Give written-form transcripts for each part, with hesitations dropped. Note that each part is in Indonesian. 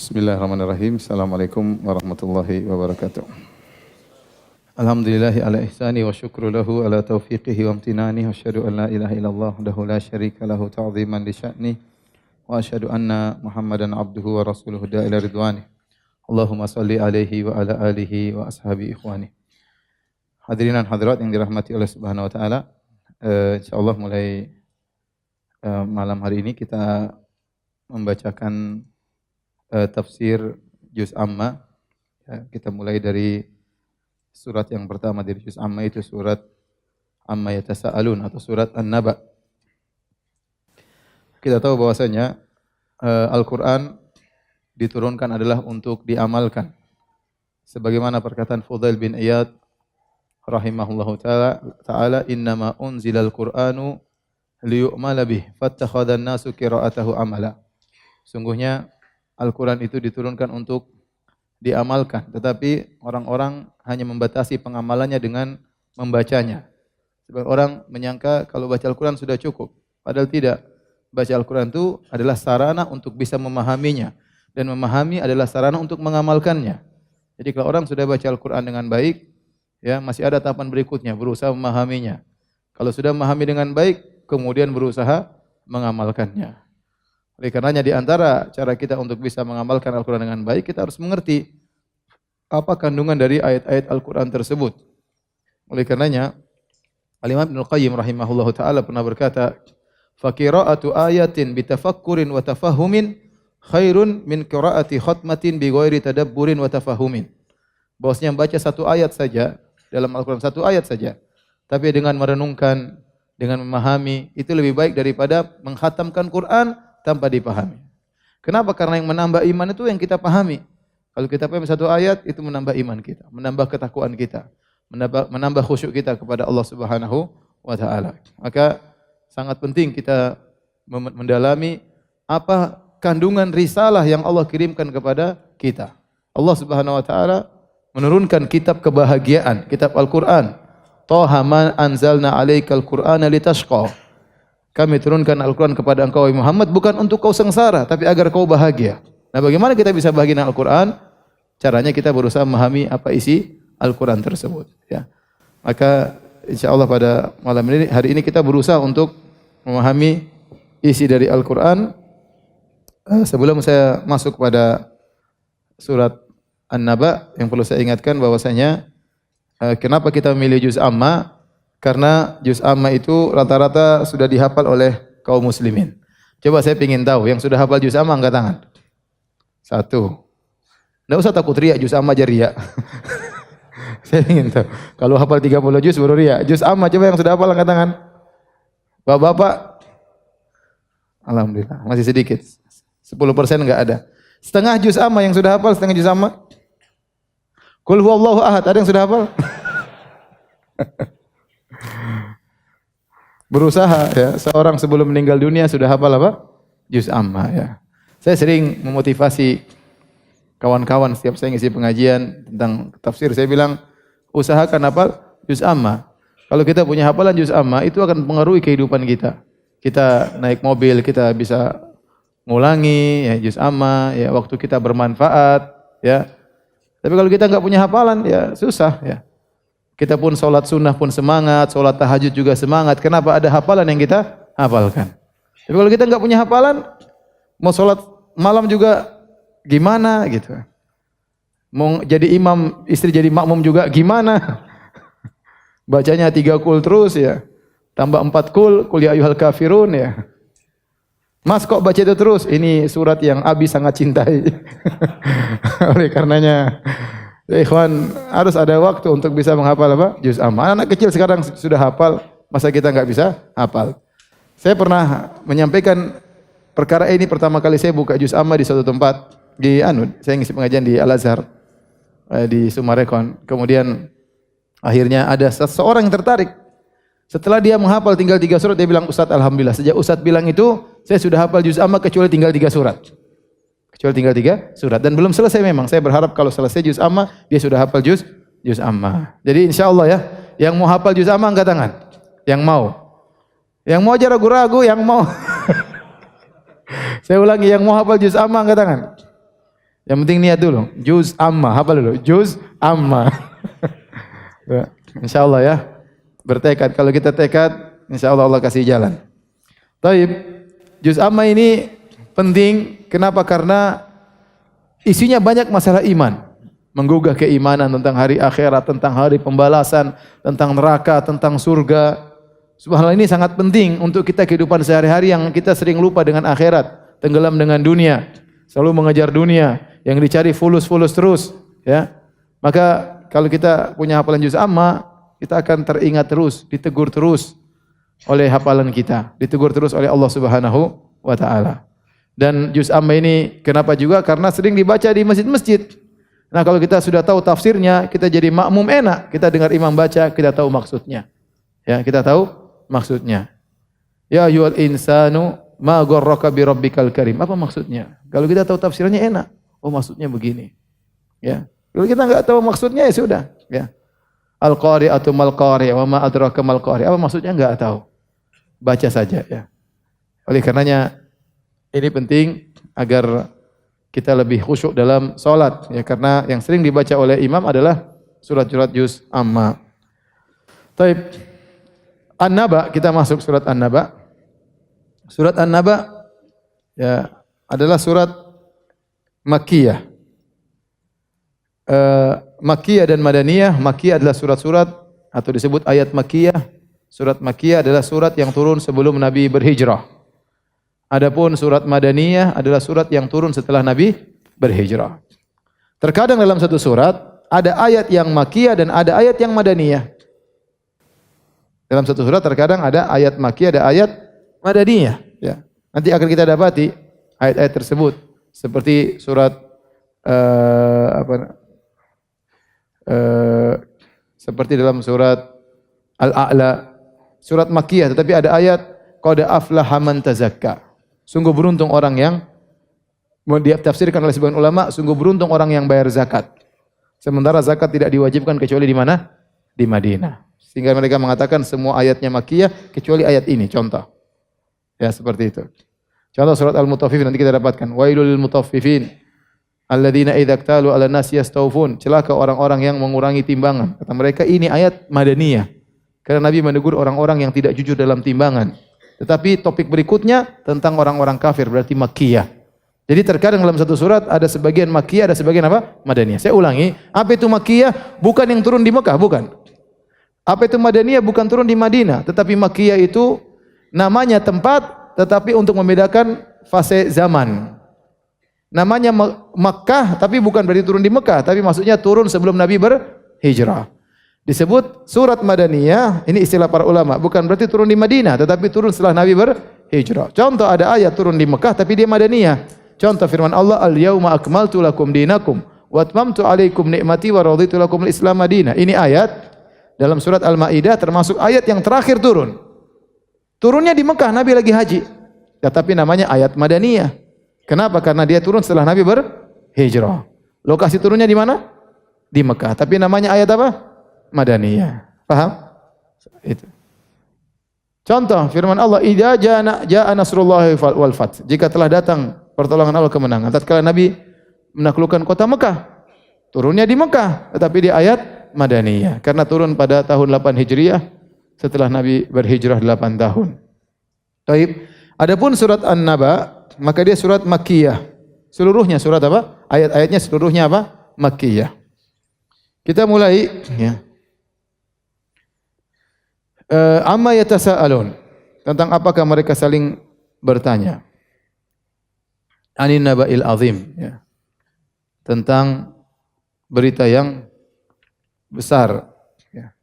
Bismillahirrahmanirrahim. Assalamualaikum warahmatullahi wabarakatuh. Alhamdulillahi ala ihsani wa syukru lahu ala taufiqihi wa amtinani wa asyhadu an la ilaha illallah wahdahu la syarika lahu ta'ziman li sya'ni wa asyhadu anna Muhammadan abduhu wa rasuluhu da'ila ridwani. Allahumma salli alaihi wa ala alihi wa ashabi ikhwani. Hadirin dan hadirat yang dirahmati oleh Subhanahu wa taala, insyaallah mulai malam hari ini kita membacakan tafsir Juz Amma. Ya, kita mulai dari surat yang pertama dari Juz Amma, itu surat Amma Yatasa'alun atau surat An-Naba. Kita tahu bahwasanya Al-Quran diturunkan adalah untuk diamalkan. Sebagaimana perkataan Fudail bin Iyad rahimahullahu ta'ala, innama unzilal Qur'anu liyu'mala bih fattakhadhan nasu qira'atahu amala. Sungguhnya Al-Quran itu diturunkan untuk diamalkan, tetapi orang-orang hanya membatasi pengamalannya dengan membacanya. Sebab orang menyangka kalau baca Al-Quran sudah cukup, padahal tidak. Baca Al-Quran itu adalah sarana untuk bisa memahaminya, dan memahami adalah sarana untuk mengamalkannya. Jadi kalau orang sudah baca Al-Quran dengan baik, ya masih ada tahapan berikutnya, berusaha memahaminya. Kalau sudah memahami dengan baik, kemudian berusaha mengamalkannya. Oleh karenanya di antara cara kita untuk bisa mengamalkan Al-Quran dengan baik, kita harus mengerti apa kandungan dari ayat-ayat Al-Quran tersebut. Oleh karenanya, Al-Imam Ibnul Qayyim rahimahullahu ta'ala pernah berkata, فَقِرَاءَةُ آيَةٍ بِتَفَكُّرٍ وَتَفَهُّمٍ خَيْرٌ مِنْ قِرَاءَةِ خَتْمَةٍ بِغَيْرِ تَدَبُّرٍ وَتَفَهُّمٍ. Bahwasanya baca satu ayat saja, dalam Al-Quran satu ayat saja, tapi dengan merenungkan, dengan memahami, itu lebih baik daripada menghatamkan Quran tanpa dipahami. Kenapa? Karena yang menambah iman itu yang kita pahami. Kalau kita pahami satu ayat, itu menambah iman kita, menambah ketakwaan kita, menambah khusyuk kita kepada Allah Subhanahu wa taala. Maka sangat penting kita mendalami apa kandungan risalah yang Allah kirimkan kepada kita. Allah Subhanahu wa taala menurunkan kitab kebahagiaan, kitab Al-Quran. Taha ma anzalna 'alaikal Qur'ana litashqa. Kami turunkan Al-Quran kepada engkau Muhammad bukan untuk kau sengsara, tapi agar kau bahagia. Nah, bagaimana kita bisa bahagia dengan Al-Quran? Caranya kita berusaha memahami apa isi Al-Quran tersebut. Ya. Maka insyaallah pada malam ini, hari ini kita berusaha untuk memahami isi dari Al-Quran. Sebelum saya masuk pada surat An-Naba, yang perlu saya ingatkan bahwasanya kenapa kita memilih Juz Amma? Karena Juz Amma itu rata-rata sudah dihafal oleh kaum muslimin. Coba saya ingin tahu, yang sudah hafal Juz Amma angkat tangan. Satu. Tidak usah takut riak, Juz Amma aja riak. Saya ingin tahu. Kalau hafal 30 juz baru riak. Juz Amma coba yang sudah hafal angkat tangan. Bapak-bapak. Alhamdulillah, masih sedikit. 10% enggak ada. Setengah Juz Amma yang sudah hafal, setengah Juz Amma. Qul huwallahu ahad, ada yang sudah hafal? Berusaha ya, seorang sebelum meninggal dunia sudah hafal apa? Juz Amma ya. Saya sering memotivasi kawan-kawan setiap saya ngisi pengajian tentang tafsir, saya bilang usahakan hafal Juz Amma. Kalau kita punya hafalan Juz Amma, itu akan mempengaruhi kehidupan kita. Kita naik mobil, kita bisa ngulangi ya Juz Amma ya, waktu kita bermanfaat ya. Tapi kalau kita enggak punya hafalan ya susah ya. Kita pun sholat sunnah pun semangat, sholat tahajud juga semangat. Kenapa? Ada hafalan yang kita hafalkan. Tapi kalau kita enggak punya hafalan, mau sholat malam juga gimana gitu. Mau jadi imam, istri jadi makmum juga gimana. Bacanya 3 kul terus ya. Tambah 4 kul, qul ya ayyuhal kafirun ya. Mas kok baca itu terus? Ini surat yang Abi sangat cintai. Oleh karenanya, ya ikhwan, harus ada waktu untuk bisa menghafal apa? Juz Amma. Anak kecil sekarang sudah hafal, masa kita enggak bisa hafal? Saya pernah menyampaikan perkara ini pertama kali saya buka Juz Amma di suatu tempat di Anud. Saya ngisi pengajian di Al-Azhar di Sumarekon. Kemudian akhirnya ada seseorang yang tertarik. Setelah dia menghafal tinggal 3 surat, dia bilang, "Ustaz, alhamdulillah. Sejak Ustaz bilang itu, saya sudah hafal Juz Amma kecuali tinggal 3 surat." Kecuali tinggal 3 surat, dan belum selesai memang. Saya berharap kalau selesai Juz Amma, dia sudah hafal Juz Amma. Jadi insyaallah ya, yang mau hafal Juz Amma angkat tangan. Yang mau. Yang mau aja ragu-ragu, yang mau. Saya ulangi, yang mau hafal Juz Amma angkat tangan. Yang penting niat dulu. Juz amma, hafal dulu. Juz amma. Ya, insyaallah ya. Bertekad. Kalau kita tekad, insyaallah Allah kasih jalan. Taib. Juz amma ini penting. Kenapa? Karena isinya banyak masalah iman. Menggugah keimanan tentang hari akhirat, tentang hari pembalasan, tentang neraka, tentang surga. Subhanallah, ini sangat penting untuk kita kehidupan sehari-hari yang kita sering lupa dengan akhirat, tenggelam dengan dunia, selalu mengejar dunia, yang dicari fulus terus, ya. Maka kalau kita punya hafalan juz amma, kita akan teringat terus, ditegur terus oleh hafalan kita, ditegur terus oleh Allah Subhanahu wa taala. Dan juz amma ini kenapa juga? Karena sering dibaca di masjid-masjid. Nah, kalau kita sudah tahu tafsirnya, kita jadi makmum enak. Kita dengar imam baca, kita tahu maksudnya. Ya, kita tahu maksudnya. Ya ayyuhal insanu ma gharraka bi rabbikal karim. Apa maksudnya? Kalau kita tahu tafsirnya enak. Oh, maksudnya begini. Ya. Kalau kita enggak tahu maksudnya ya sudah, ya. Al-qari'atu mal qari' wa ma adraka mal qari'. Apa maksudnya enggak tahu. Baca saja, ya. Oleh karenanya ini penting agar kita lebih khusyuk dalam salat, ya, karena yang sering dibaca oleh imam adalah surat-surat juz amma. Taib. An-Naba, kita masuk surat An-Naba. Surat An-Naba ya adalah surat Makkiyah. Makkiyah dan Madaniyah. Makkiyah adalah surat-surat atau disebut ayat Makkiyah. Surat Makkiyah adalah surat yang turun sebelum Nabi berhijrah. Adapun surat Madaniyah adalah surat yang turun setelah Nabi berhijrah. Terkadang dalam satu surat ada ayat yang Makkiyah dan ada ayat yang Madaniyah. Dalam satu surat terkadang ada ayat Makkiyah, ada ayat Madaniyah. Ya. Nanti akan kita dapati ayat-ayat tersebut seperti surat seperti dalam surat Al-A'la, surat Makkiyah, tetapi ada ayat qad aflaha man tazakka. Sungguh beruntung orang yang ditafsirkan oleh sebagian ulama, sungguh beruntung orang yang bayar zakat. Sementara zakat tidak diwajibkan kecuali di mana? Di Madinah. Sehingga mereka mengatakan semua ayatnya Makkiyah kecuali ayat ini, contoh. Ya, seperti itu. Contoh surat Al-Mutaffifin nanti kita dapatkan. Wailul lil mutaffifin alladzina idza iktalu 'alan nasi yastawfun. Celaka orang-orang yang mengurangi timbangan. Kata mereka ini ayat Madaniyah. Karena Nabi menegur orang-orang yang tidak jujur dalam timbangan. Tetapi topik berikutnya tentang orang-orang kafir, berarti Makkiyah. Jadi terkadang dalam satu surat ada sebagian Makkiyah, ada sebagian apa? Madaniyah. Saya ulangi, apa itu Makkiyah? Bukan yang turun di Mekah, bukan. Apa itu Madaniyah? Bukan turun di Madinah, tetapi Makkiyah itu namanya tempat, tetapi untuk membedakan fase zaman. Namanya Makkah, tapi bukan berarti turun di Mekah, tapi maksudnya turun sebelum Nabi berhijrah. Disebut surat Madaniyah, ini istilah para ulama, bukan berarti turun di Madinah, tetapi turun setelah Nabi berhijrah. Contoh ada ayat turun di Mekah, tapi dia Madaniyah. Contoh firman Allah, Al-yawma akmaltu lakum dinakum, wa atmamtu alaikum ni'mati wa raditu lakum al-Islam madinah. Ini ayat dalam surat Al-Maidah termasuk ayat yang terakhir turun. Turunnya di Mekah, Nabi lagi haji. Tetapi namanya ayat Madaniyah. Kenapa? Karena dia turun setelah Nabi berhijrah. Lokasi turunnya di mana? Di Mekah. Tapi namanya ayat apa? Madaniyah. Paham? Itu. Contoh firman Allah, "Idza jaa nasrullahi wal fath." Jika telah datang pertolongan Allah, kemenangan. Tatkala Nabi menaklukkan kota Mekah, turunnya di Mekah, tetapi di ayat Madaniyah karena turun pada tahun 8 Hijriah setelah Nabi berhijrah 8 tahun. Baik. Adapun surat An-Naba, maka dia surat Makkiyah. Seluruhnya surat apa? Ayat-ayatnya seluruhnya apa? Makkiyah. Kita mulai ya. Amma yatasaalun, tentang apakah mereka saling bertanya. Anin naba'il azim, ya. Tentang berita yang besar, ya.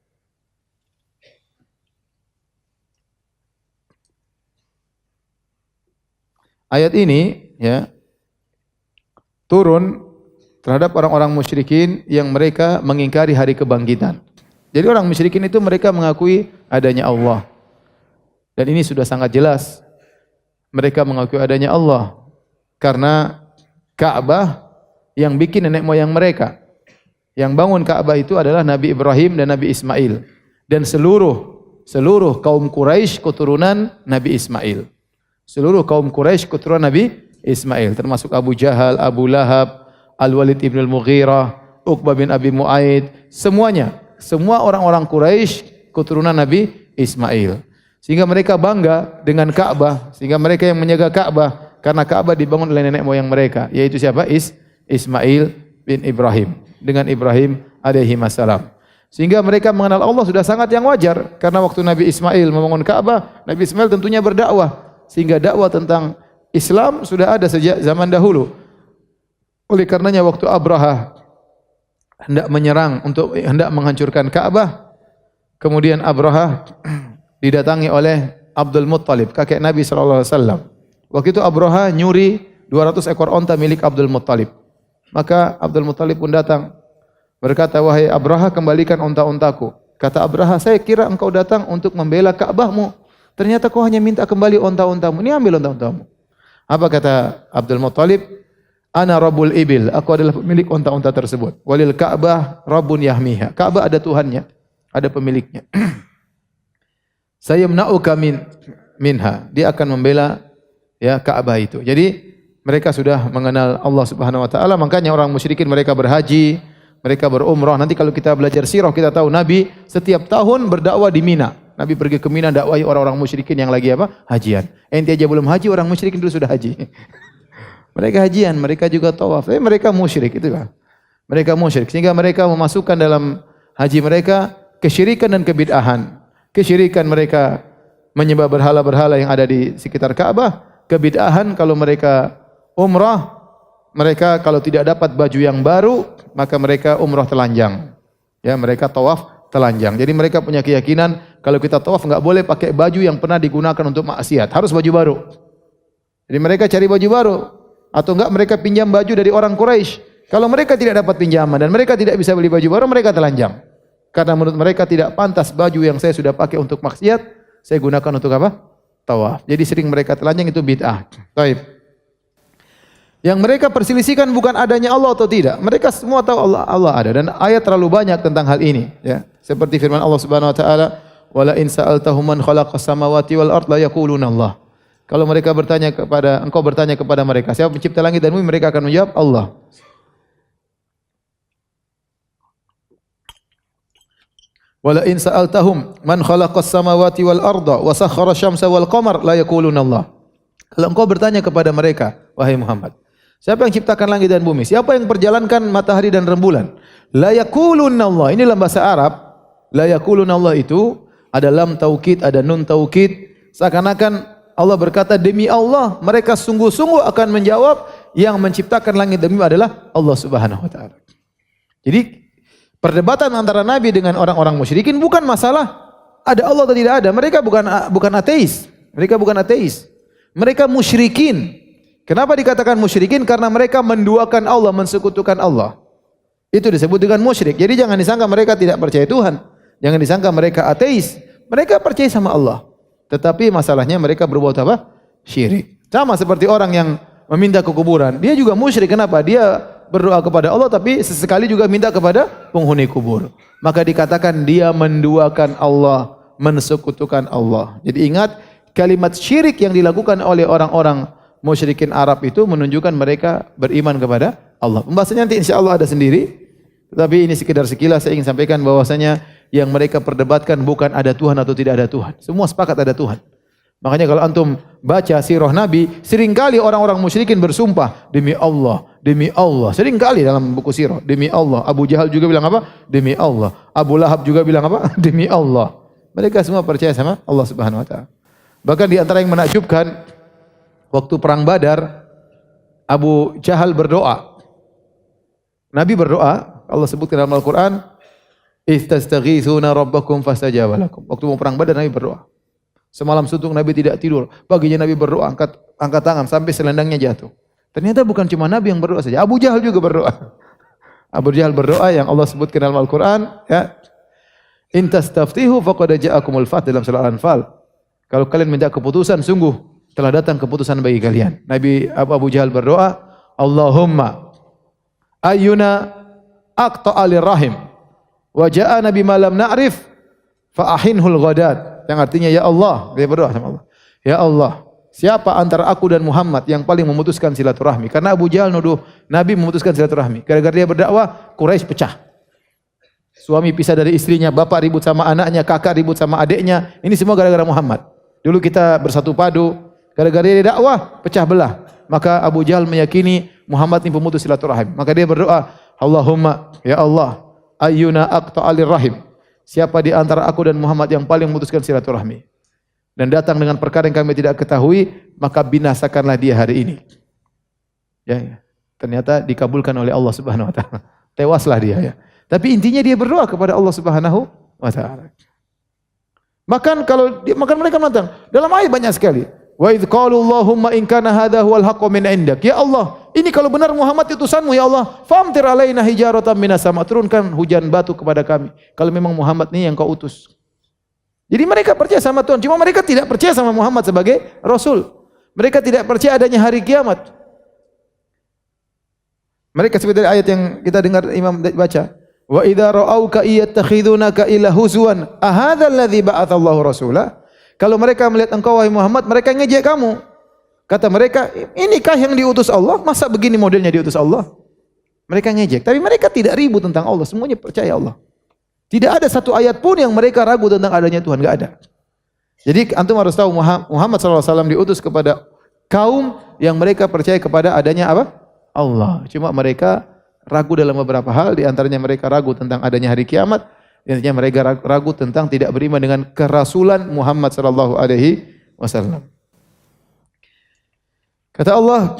Ayat ini ya turun terhadap orang-orang musyrikin yang mereka mengingkari hari kebangkitan. Jadi orang musyrikin itu mereka mengakui adanya Allah. Dan ini sudah sangat jelas. Mereka mengakui adanya Allah karena Ka'bah yang bikin nenek moyang mereka. Yang bangun Ka'bah itu adalah Nabi Ibrahim dan Nabi Ismail. Dan seluruh kaum Quraisy keturunan Nabi Ismail. Seluruh kaum Quraisy keturunan Nabi Ismail, termasuk Abu Jahal, Abu Lahab, Al-Walid ibn al-Mughirah, Uqbah bin Abi Mu'aid, semuanya. Semua orang-orang Quraisy keturunan Nabi Ismail. Sehingga mereka bangga dengan Ka'bah, sehingga mereka yang menjaga Ka'bah karena Ka'bah dibangun oleh nenek moyang mereka, yaitu siapa? Ismail bin Ibrahim, dengan Ibrahim alaihi salam. Sehingga mereka mengenal Allah sudah sangat yang wajar, karena waktu Nabi Ismail membangun Ka'bah, Nabi Ismail tentunya berdakwah, sehingga dakwah tentang Islam sudah ada sejak zaman dahulu. Oleh karenanya waktu Abraha hendak menyerang hendak menghancurkan Ka'bah, kemudian Abraha didatangi oleh Abdul Muttalib, kakek Nabi sallallahu alaihi wasallam. Waktu itu Abraha nyuri 200 ekor onta milik Abdul Muttalib. Maka Abdul Muttalib pun datang berkata, "Wahai Abraha, kembalikan onta-ontaku." Kata Abraha, "Saya kira engkau datang untuk membela Ka'bahmu. Ternyata kau hanya minta kembali onta-ontamu. Ini ambil onta-ontamu." Apa kata Abdul Muttalib? "Ana Rabbul Ibil." Aku adalah pemilik onta-onta tersebut. "Walil Ka'bah Rabbun yahmiha." Ka'bah ada Tuhannya, ada pemiliknya. "Saya menauka minha." Dia akan membela ya Ka'bah itu. Jadi mereka sudah mengenal Allah Subhanahu wa taala, makanya orang musyrikin mereka berhaji, mereka berumrah. Nanti kalau kita belajar sirah kita tahu Nabi setiap tahun berdakwah di Mina. Nabi pergi ke Mina dakwahi orang-orang musyrikin yang lagi apa? Hajian. Ente aja belum haji, orang musyrikin dulu sudah haji. Mereka hajian, mereka juga tawaf. Mereka musyrik itu kan. Mereka musyrik sehingga mereka memasukkan dalam haji mereka kesyirikan dan kebid'ahan. Kesyirikan mereka menyembah berhala-berhala yang ada di sekitar Ka'bah. Kebid'ahan kalau mereka umrah, mereka kalau tidak dapat baju yang baru, maka mereka umrah telanjang. Ya, mereka tawaf telanjang. Jadi mereka punya keyakinan kalau kita tawaf enggak boleh pakai baju yang pernah digunakan untuk maksiat, harus baju baru. Jadi mereka cari baju baru atau enggak mereka pinjam baju dari orang Quraisy. Kalau mereka tidak dapat pinjaman dan mereka tidak bisa beli baju baru, mereka telanjang. Karena menurut mereka tidak pantas baju yang saya sudah pakai untuk maksiat, saya gunakan untuk apa? Tawaf. Jadi sering mereka telanjang, itu bid'ah. Baik. Yang mereka perselisihkan bukan adanya Allah atau tidak. Mereka semua tahu Allah ada dan ayat terlalu banyak tentang hal ini, ya. Seperti firman Allah Subhanahu wa taala, "Wala in sa'altahum man khalaqas samawati wal ard la yaquluna Allah." Kalau mereka engkau bertanya kepada mereka, siapa pencipta langit dan bumi, mereka akan menjawab Allah. Wala in sa'altahum man khalaqas samawati wal arda wa sakhkhara syamsa wal qamar la yaquluna Allah. Kalau engkau bertanya kepada mereka, wahai Muhammad, siapa yang ciptakan langit dan bumi? Siapa yang perjalankan matahari dan rembulan? La yaquluna Allah. Ini dalam bahasa Arab, la yaquluna Allah itu ada lam taukid, ada nun taukid. Seakan-akan Allah berkata, demi Allah, mereka sungguh-sungguh akan menjawab yang menciptakan langit dan bumi adalah Allah Subhanahu wa taala. Jadi perdebatan antara Nabi dengan orang-orang musyrikin bukan masalah ada Allah atau tidak ada. Mereka bukan ateis. Mereka bukan ateis. Mereka musyrikin. Kenapa dikatakan musyrikin? Karena mereka menduakan Allah, mensekutukan Allah. Itu disebut dengan musyrik. Jadi jangan disangka mereka tidak percaya Tuhan. Jangan disangka mereka ateis. Mereka percaya sama Allah. Tetapi masalahnya mereka berbuat apa? Syirik. Sama seperti orang yang meminta ke kuburan. Dia juga musyrik. Kenapa? Dia berdoa kepada Allah tapi sesekali juga minta kepada penghuni kubur. Maka dikatakan dia menduakan Allah, mensekutukan Allah. Jadi ingat, kalimat syirik yang dilakukan oleh orang-orang musyrikin Arab itu menunjukkan mereka beriman kepada Allah. Pembahasannya nanti insya-Allah ada sendiri. Tetapi ini sekedar sekilas saya ingin sampaikan bahwasanya yang mereka perdebatkan bukan ada Tuhan atau tidak ada Tuhan. Semua sepakat ada Tuhan. Makanya kalau antum baca sirah Nabi, seringkali orang-orang musyrikin bersumpah demi Allah, demi Allah. Seringkali dalam buku sirah, demi Allah. Abu Jahal juga bilang apa? Demi Allah. Abu Lahab juga bilang apa? Demi Allah. Mereka semua percaya sama Allah Subhanahu wa taala. Bahkan di antara yang menakjubkan, waktu perang Badar, Abu Jahal berdoa. Nabi berdoa, Allah sebutkan dalam Al-Qur'an, "Istastaghitsuna rabbakum fastajaba lakum." Waktu mau perang Badar Nabi berdoa. Semalam suntuk Nabi tidak tidur. Paginya Nabi berdoa, angkat tangan sampai selendangnya jatuh. Ternyata bukan cuma Nabi yang berdoa saja, Abu Jahal juga berdoa. Abu Jahal berdoa yang Allah sebutkan dalam Al-Qur'an, ya. "In tastaftihu faqad ja'akumul fath" dalam surah Al-Anfal. Kalau kalian minta keputusan, sungguh telah datang keputusan bagi kalian. Abu Jahal berdoa, "Allahumma ayyuna aqta'a lirrahim wa ja'ana bima lam na'rif fa ahinhul ghadat." Yang artinya, ya Allah, dia berdoa sama Allah. Ya Allah, siapa antara aku dan Muhammad yang paling memutuskan silaturahmi? Karena Abu Jahal nuduh Nabi memutuskan silaturahmi. Gara-gara dia berdakwah, Quraisy pecah. Suami pisah dari istrinya, bapak ribut sama anaknya, kakak ribut sama adiknya. Ini semua gara-gara Muhammad. Dulu kita bersatu padu, gara-gara dia dakwah, pecah belah. Maka Abu Jahal meyakini Muhammad ini pemutus silaturahim. Maka dia berdoa, Allahumma, ya Allah, ayyuna aqta'alir rahim. Siapa di antara aku dan Muhammad yang paling memutuskan silaturahmi? Dan datang dengan perkara yang kami tidak ketahui, maka binasakanlah dia hari ini. Ya. Ternyata dikabulkan oleh Allah Subhanahu wa taala. Tewaslah dia ya. Tapi intinya dia berdoa kepada Allah Subhanahu wa taala. Makan mereka mengatakan dalam ayat banyak sekali. Wa idz qalu Allahumma in kana hadha huwal haqqu min indak. Ya Allah, ini kalau benar Muhammad utusanmu ya Allah, famtir alaina hijaratan minas sama, turunkan hujan batu kepada kami. Kalau memang Muhammad ini yang kau utus. Jadi mereka percaya sama Tuhan, cuma mereka tidak percaya sama Muhammad sebagai Rasul. Mereka tidak percaya adanya hari kiamat. Mereka seperti ayat yang kita dengar Imam baca. Wa idza ra'auka yattakhidunaka ila huzwan ahadzal ladzi ba'atsallahu rasula. Kalau mereka melihat engkau wahai Muhammad, mereka ngejek kamu. Kata mereka, inikah yang diutus Allah? Masa begini modelnya diutus Allah? Mereka ngejek, tapi mereka tidak ribut tentang Allah, semuanya percaya Allah. Tidak ada satu ayat pun yang mereka ragu tentang adanya Tuhan, enggak ada. Jadi antum harus tahu Muhammad SAW diutus kepada kaum yang mereka percaya kepada adanya apa? Allah. Cuma mereka ragu dalam beberapa hal, di antaranya mereka ragu tentang adanya hari kiamat, di antaranya mereka ragu tentang tidak beriman dengan kerasulan Muhammad SAW. Kata Allah,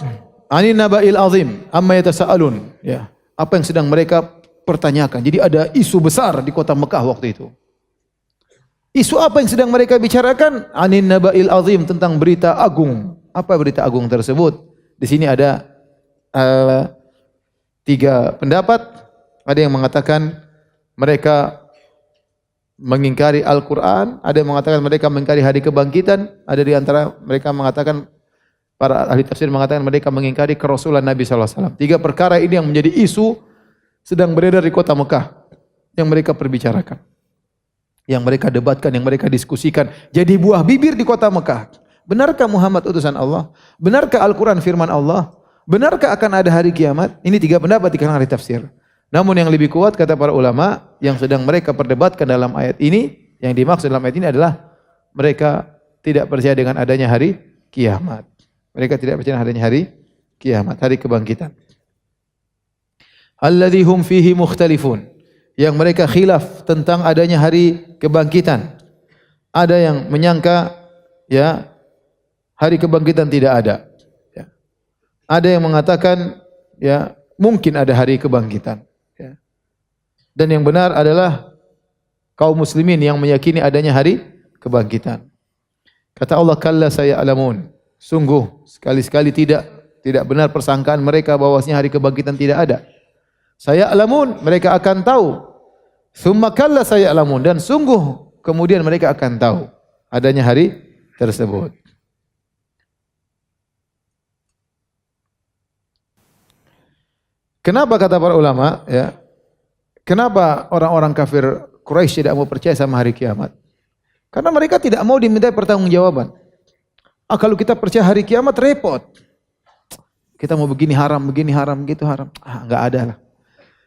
"Anin naba'il azim, amma yatasaalun." Ya, apa yang sedang mereka pertanyakan. Jadi ada isu besar di kota Mekah waktu itu. Isu apa yang sedang mereka bicarakan? Anin naba'il azim, tentang berita agung. Apa berita agung tersebut? Di sini ada 3 pendapat. Ada yang mengatakan mereka mengingkari Al-Quran, ada yang mengatakan mereka mengingkari hari kebangkitan, ada di antara mereka mengatakan, para ahli tafsir mengatakan mereka mengingkari kerasulan Nabi SAW. 3 perkara ini yang menjadi isu sedang beredar di kota Mekah, yang mereka perbicarakan, yang mereka debatkan, yang mereka diskusikan, jadi buah bibir di kota Mekah. Benarkah Muhammad utusan Allah? Benarkah Al-Quran firman Allah? Benarkah akan ada hari kiamat? Ini 3 pendapat di kalangan ahli tafsir. Namun yang lebih kuat kata para ulama, yang sedang mereka perdebatkan dalam ayat ini, yang dimaksud dalam ayat ini adalah mereka tidak percaya dengan adanya hari kiamat. Mereka tidak percaya dengan adanya hari kiamat, hari kebangkitan. Alladzi hum fihi mukhtalifun, yang mereka khilaf tentang adanya hari kebangkitan. Ada yang menyangka ya hari kebangkitan tidak ada. Ya. Ada yang mengatakan ya mungkin ada hari kebangkitan. Ya. Dan yang benar adalah kaum muslimin yang meyakini adanya hari kebangkitan. Kata Allah, kalla saya'lamun. Sungguh sekali-sekali tidak benar persangkaan mereka bahwasanya hari kebangkitan tidak ada. Saya'lamun, mereka akan tahu. Tsumma kalla saya'lamun, dan sungguh kemudian mereka akan tahu adanya hari tersebut. Kenapa kata para ulama ya? Kenapa orang-orang kafir Quraisy tidak mau percaya sama hari kiamat? Karena mereka tidak mau dimintai pertanggungjawaban. Kalau kita percaya hari kiamat repot. Kita mau begini haram, gitu haram. Enggak ada lah.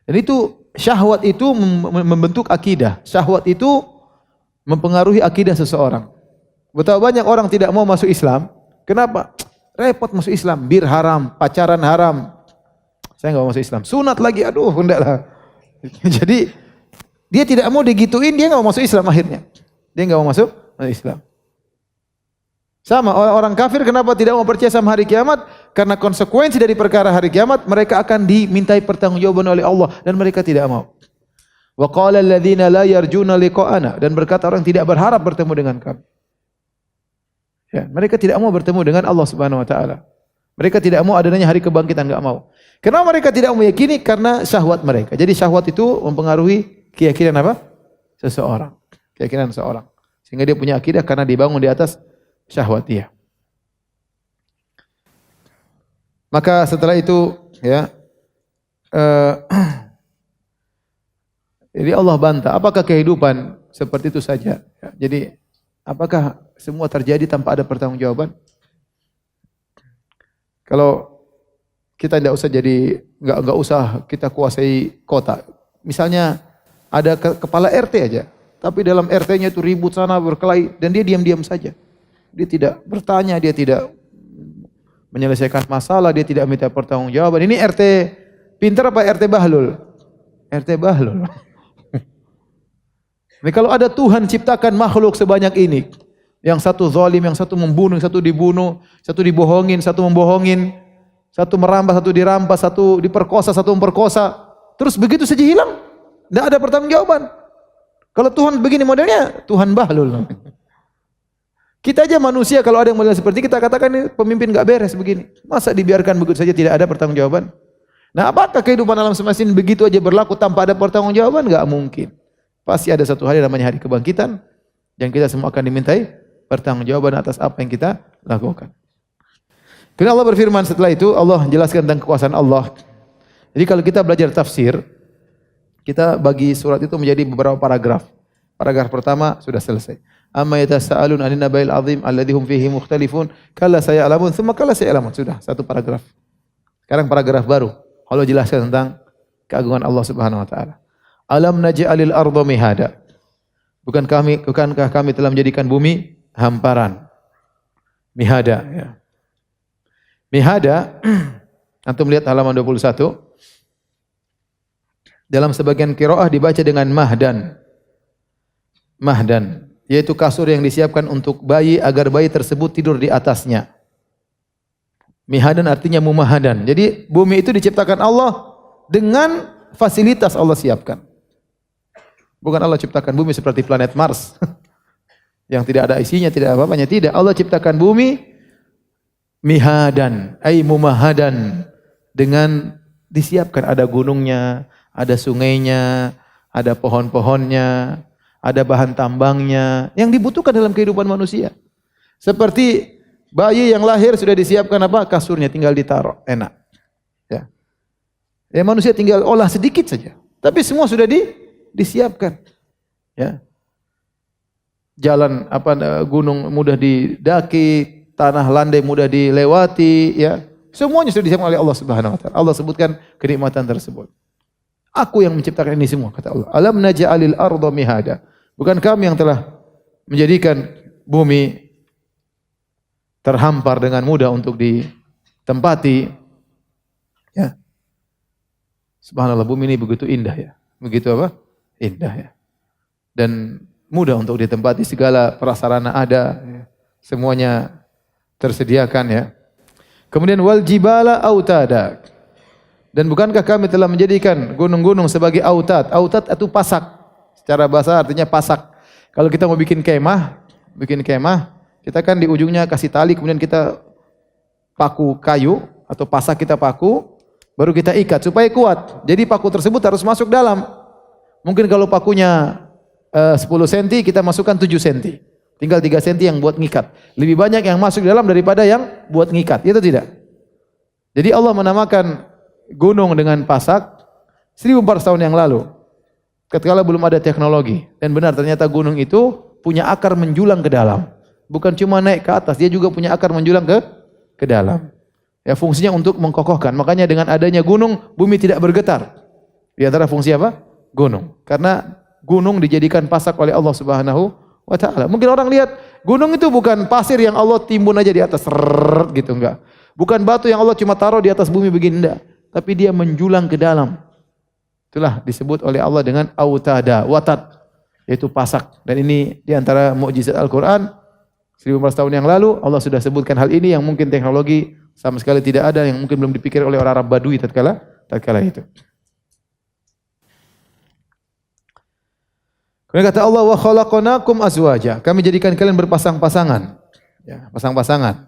Dan itu syahwat itu membentuk akidah. Syahwat itu mempengaruhi akidah seseorang. Betapa banyak orang tidak mau masuk Islam. Kenapa? Repot masuk Islam. Bir haram, pacaran haram. Saya enggak mau masuk Islam. Sunat lagi, aduh enggak lah. Jadi dia tidak mau digituin, dia enggak mau masuk Islam akhirnya. Dia enggak mau masuk Islam. Sama orang kafir kenapa tidak mau percaya sama hari kiamat? Karena konsekuensi dari perkara hari kiamat, mereka akan dimintai pertanggungjawaban oleh Allah dan mereka tidak mau. Wa qala alladziina la yarjuna liqa'ana, dan berkata orang tidak berharap bertemu dengan kami. Ya, mereka tidak mau bertemu dengan Allah Subhanahu wa taala. Mereka tidak mau adanya hari kebangkitan, enggak mau. Kenapa mereka tidak meyakini? Karena syahwat mereka. Jadi syahwat itu mempengaruhi keyakinan apa? Seseorang. Keyakinan seseorang. Sehingga dia punya akidah karena dibangun di atas syahwat dia. Maka setelah itu ya jadi Allah bantah, apakah kehidupan seperti itu saja? Ya, jadi apakah semua terjadi tanpa ada pertanggungjawaban? Kalau kita tidak usah jadi enggak usah kita kuasai kota. Misalnya ada kepala RT aja, tapi dalam RT-nya itu ribut sana berkelahi dan dia diam-diam saja. Dia tidak bertanya, dia tidak menyelesaikan masalah, dia tidak minta pertanggungjawaban. Ini RT pintar apa RT bahlul? RT bahlul. Nah, kalau ada Tuhan ciptakan makhluk sebanyak ini, yang satu zalim, yang satu membunuh, yang satu dibunuh, satu dibohongin, satu membohongin, satu merampas, satu dirampas, satu diperkosa, satu memperkosa, terus begitu saja hilang, tidak ada pertanggungjawaban. Kalau Tuhan begini modelnya, Tuhan bahlul. Kita aja manusia kalau ada yang model seperti kita katakan ini pemimpin enggak beres begini. Masa dibiarkan begitu saja tidak ada pertanggungjawaban? Nah, apakah kehidupan alam semesta ini begitu aja berlaku tanpa ada pertanggungjawaban? Enggak mungkin. Pasti ada satu hari namanya hari kebangkitan yang kita semua akan dimintai pertanggungjawaban atas apa yang kita lakukan. Kemudian Allah berfirman setelah itu, Allah menjelaskan tentang kekuasaan Allah. Jadi kalau kita belajar tafsir, kita bagi surat itu menjadi beberapa paragraf. Paragraf pertama sudah selesai. Amma yatasaalun 'anil naba'il 'azim alladzi hum fihi mukhtalifun kalla saya'lamun tsumma kalla saya'lamun. Sudah satu paragraf. Sekarang paragraf baru. Allah jelaskan tentang keagungan Allah Subhanahu wa taala. Alam naj'alil arda mihada. Bukankah kami telah menjadikan bumi hamparan? Mihada ya. Mihada, antum lihat halaman 21. Dalam sebagian qiraah dibaca dengan mahdan. Mahdan, yaitu kasur yang disiapkan untuk bayi agar bayi tersebut tidur di atasnya. Mihadan artinya mumahadan. Jadi bumi itu diciptakan Allah dengan fasilitas Allah siapkan. Bukan Allah ciptakan bumi seperti planet Mars yang tidak ada isinya, tidak apa-apanya, tidak. Allah ciptakan bumi mihadan, ay mumahadan, dengan disiapkan ada gunungnya, ada sungainya, ada pohon-pohonnya, ada bahan tambangnya yang dibutuhkan dalam kehidupan manusia. Seperti bayi yang lahir sudah disiapkan apa? Kasurnya tinggal ditaruh, enak. Ya. Ya manusia tinggal olah sedikit saja. Tapi semua sudah disiapkan. Ya. Jalan gunung mudah didaki, tanah landai mudah dilewati, ya. Semuanya sudah disiapkan oleh Allah Subhanahu wa taala. Allah sebutkan kenikmatan tersebut. Aku yang menciptakan ini semua, kata Allah. Alam naj'alil arda mihada. Bukan kami yang telah menjadikan bumi terhampar dengan mudah untuk ditempati. Ya. Subhanallah, bumi ini begitu indah ya. Begitu apa? Indah ya. Dan mudah untuk ditempati, segala prasarana ada, ya. Semuanya tersediakan ya. Kemudian wal jibala autada. Dan bukankah kami telah menjadikan gunung-gunung sebagai autad? Autad itu pasak. Secara bahasa artinya pasak. Kalau kita mau bikin kemah, kita kan di ujungnya kasih tali, kemudian kita paku kayu atau pasak kita paku, baru kita ikat supaya kuat. Jadi paku tersebut harus masuk dalam. Mungkin kalau pakunya 10 cm, kita masukkan 7 cm. Tinggal 3 cm yang buat ngikat. Lebih banyak yang masuk dalam daripada yang buat ngikat. Itu tidak. Jadi Allah menamakan gunung dengan pasak 1400 tahun yang lalu. Ketika belum ada teknologi. Dan benar ternyata gunung itu punya akar menjulang ke dalam. Bukan cuma naik ke atas, dia juga punya akar menjulang ke dalam. Ya, fungsinya untuk mengkokohkan. Makanya dengan adanya gunung, bumi tidak bergetar. Di antara fungsi apa? Gunung. Karena gunung dijadikan pasak oleh Allah Subhanahu wa taala. Mungkin orang lihat gunung itu bukan pasir yang Allah timbun aja di atas gitu, enggak. Bukan batu yang Allah cuma taruh di atas bumi begini, enggak. Tapi dia menjulang ke dalam. Itulah disebut oleh Allah dengan autada, watad, yaitu pasak. Dan ini di antara mukjizat Al-Qur'an. 1400 tahun yang lalu Allah sudah sebutkan hal ini yang mungkin teknologi sama sekali tidak ada, yang mungkin belum dipikir oleh orang Arab Badui tatkala itu. Kemudian kata Allah, wa khalaqnakum azwaja. Kami jadikan kalian berpasang-pasangan. Ya, pasang-pasangan.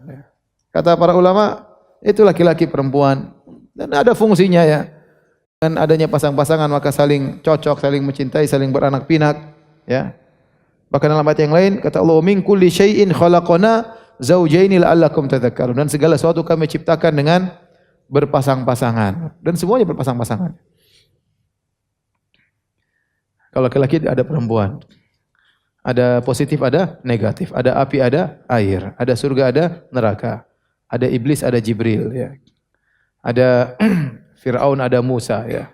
Kata para ulama, itu laki-laki perempuan. Dan ada fungsinya ya. Dan adanya pasang-pasangan maka saling cocok, saling mencintai, saling beranak pinak. Ya. Bahkan dalam ayat yang lain, kata Allah, min kulli syai'in khalaqna zawjaini la'allakum tadhakkarun. Dan segala sesuatu kami ciptakan dengan berpasang-pasangan. Dan semuanya berpasang-pasangan. Kalau laki-laki ada perempuan. Ada positif, ada negatif. Ada api, ada air. Ada surga, ada neraka. Ada iblis, ada Jibril ya. Ada Firaun, ada Musa ya.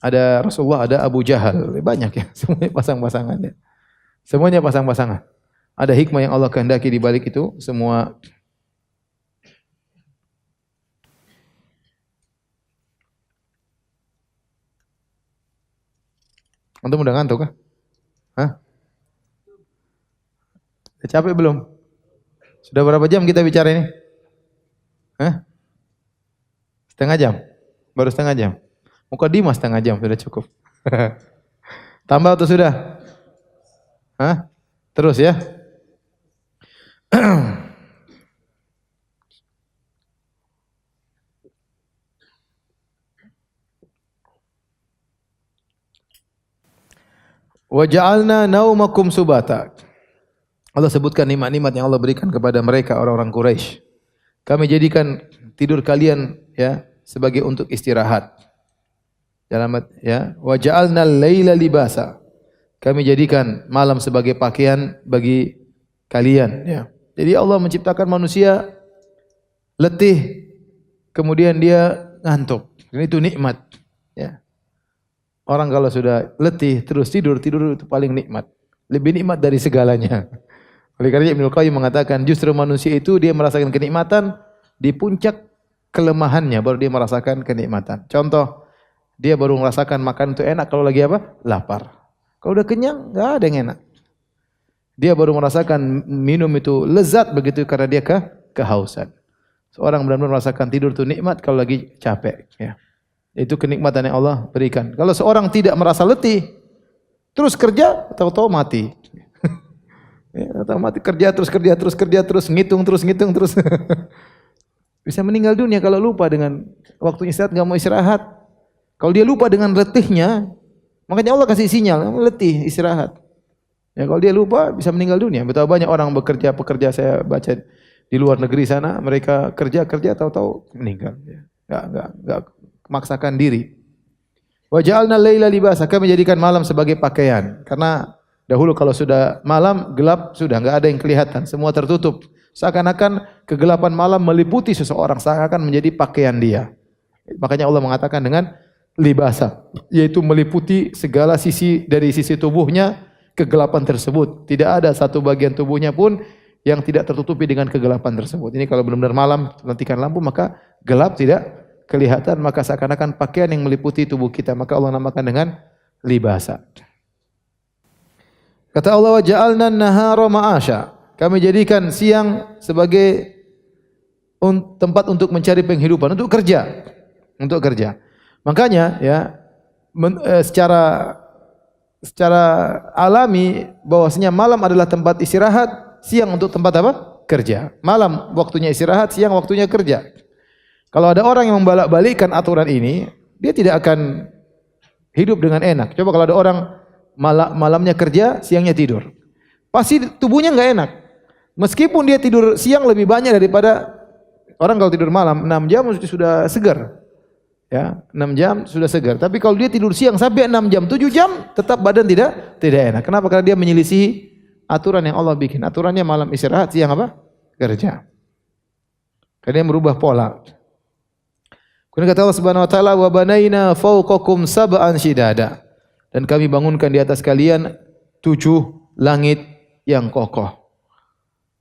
Ada Rasulullah, ada Abu Jahal. Banyak ya, semuanya pasang-pasangan ya. Semuanya pasang-pasangan. Ada hikmah yang Allah kehendaki di balik itu semua. Antum udah ngantuk kah? Hah? Udah capek belum? Sudah berapa jam kita bicara ini? Hah? Setengah jam? Baru setengah jam? Mukadimah setengah jam sudah cukup. Tambah atau sudah? Hah? Terus ya? Wa ja'alna naumakum subata. Allah sebutkan nikmat-nikmat yang Allah berikan kepada mereka orang-orang Quraisy. Kami jadikan tidur kalian ya sebagai untuk istirahat. Dalam ya, wa ja'alna al-laila libasa. Kami jadikan malam sebagai pakaian bagi kalian ya. Jadi Allah menciptakan manusia letih kemudian dia ngantuk. Dan itu nikmat ya. Orang kalau sudah letih terus tidur itu paling nikmat. Lebih nikmat dari segalanya. Oleh karena Ibnu Qayyim mengatakan justru manusia itu dia merasakan kenikmatan di puncak kelemahannya baru dia merasakan kenikmatan. Contoh, dia baru merasakan makan itu enak kalau lagi apa? Lapar. Kalau udah kenyang enggak ada yang enak. Dia baru merasakan minum itu lezat begitu karena dia kehausan. Seorang benar-benar merasakan tidur itu nikmat kalau lagi capek ya. Itu kenikmatan yang Allah berikan. Kalau seorang tidak merasa letih, terus kerja, tahu-tahu mati. Ya, tahu mati kerja terus ngitung terus. Bisa meninggal dunia kalau lupa dengan waktunya istirahat, enggak mau istirahat. Kalau dia lupa dengan letihnya, makanya Allah kasih sinyal, letih, istirahat. Ya, kalau dia lupa bisa meninggal dunia. Betapa banyak orang pekerja saya baca di luar negeri sana, mereka kerja tahu-tahu meninggal. Enggak memaksakan diri. Wa ja'alna laila libasa, kami menjadikan malam sebagai pakaian. Karena dahulu kalau sudah malam gelap sudah enggak ada yang kelihatan, semua tertutup. Seakan-akan kegelapan malam meliputi seseorang, seakan-akan menjadi pakaian dia. Makanya Allah mengatakan dengan libasa, yaitu meliputi segala sisi dari sisi tubuhnya kegelapan tersebut. Tidak ada satu bagian tubuhnya pun yang tidak tertutupi dengan kegelapan tersebut. Ini kalau benar-benar malam matikan lampu maka gelap tidak kelihatan, maka seakan-akan pakaian yang meliputi tubuh kita, maka Allah namakan dengan libasa. Kata Allah, wa ja'alna an-nahara ma'asha. Kami jadikan siang sebagai tempat untuk mencari penghidupan, untuk kerja. Makanya ya secara alami bahwasanya malam adalah tempat istirahat, siang untuk tempat apa? Kerja. Malam waktunya istirahat, siang waktunya kerja. Kalau ada orang yang membalak-balikkan aturan ini, dia tidak akan hidup dengan enak. Coba kalau ada orang malamnya kerja, siangnya tidur. Pasti tubuhnya enggak enak. Meskipun dia tidur siang lebih banyak daripada orang kalau tidur malam 6 jam sudah segar. Ya, 6 jam sudah segar. Tapi kalau dia tidur siang sampai 6 jam, 7 jam, tetap badan tidak enak. Kenapa? Karena dia menyelisihi aturan yang Allah bikin. Aturannya malam istirahat, siang apa? Kerja. Karena dia merubah pola. Kemudian kata Allah Subhanahu wa taala, wa banaina fawqakum sab'an shidada. Dan kami bangunkan di atas kalian 7 langit yang kokoh.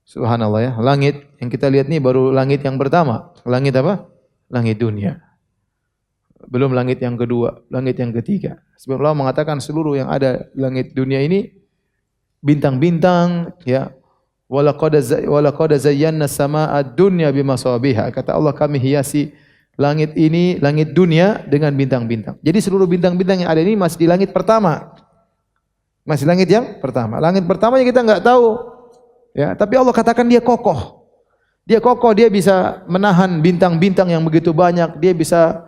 Subhanallah ya. Langit yang kita lihat ni baru langit yang pertama. Langit apa? Langit dunia. Belum langit yang kedua, langit yang ketiga. Sebab Allah mengatakan seluruh yang ada langit dunia ini bintang-bintang ya. Walaqad zayyana as-samaa'a ad-dunya bimasabiha. Kata Allah, kami hiasi langit ini, langit dunia dengan bintang-bintang. Jadi seluruh bintang-bintang yang ada ini masih di langit pertama. Masih langit yang pertama. Langit pertamanya kita enggak tahu. Ya, tapi Allah katakan dia kokoh. Dia kokoh, dia bisa menahan bintang-bintang yang begitu banyak. Dia bisa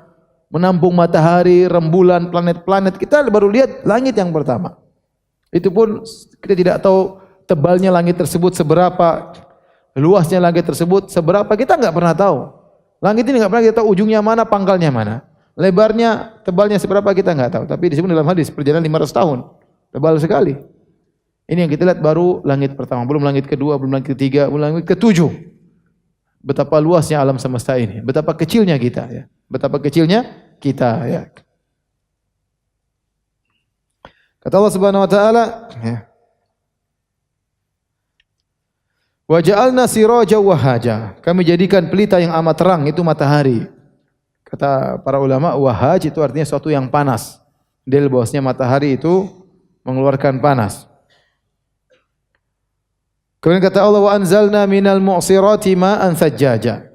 menampung matahari, rembulan, planet-planet. Kita baru lihat langit yang pertama. Itu pun kita tidak tahu tebalnya langit tersebut seberapa, luasnya langit tersebut seberapa, kita enggak pernah tahu. Langit ini enggak pernah kita tahu ujungnya mana, pangkalnya mana. Lebarnya, tebalnya seberapa kita enggak tahu. Tapi disebut dalam hadis perjalanan 500 tahun. Tebal sekali. Ini yang kita lihat baru langit pertama, belum langit kedua, belum langit ketiga, belum langit ketujuh. betapa luasnya alam semesta ini, betapa kecilnya kita ya. Betapa kecilnya kita ya. Kata Allah Subhanahu wa taala, ya. Wa ja'alna sirajan wahaja. Kami jadikan pelita yang amat terang itu matahari. Kata para ulama, wahaj itu artinya sesuatu yang panas. Dalil bahwasanya matahari itu mengeluarkan panas. Kemudian kata Allah, wa anzalna minal mu'sirati ma'an thajjaja.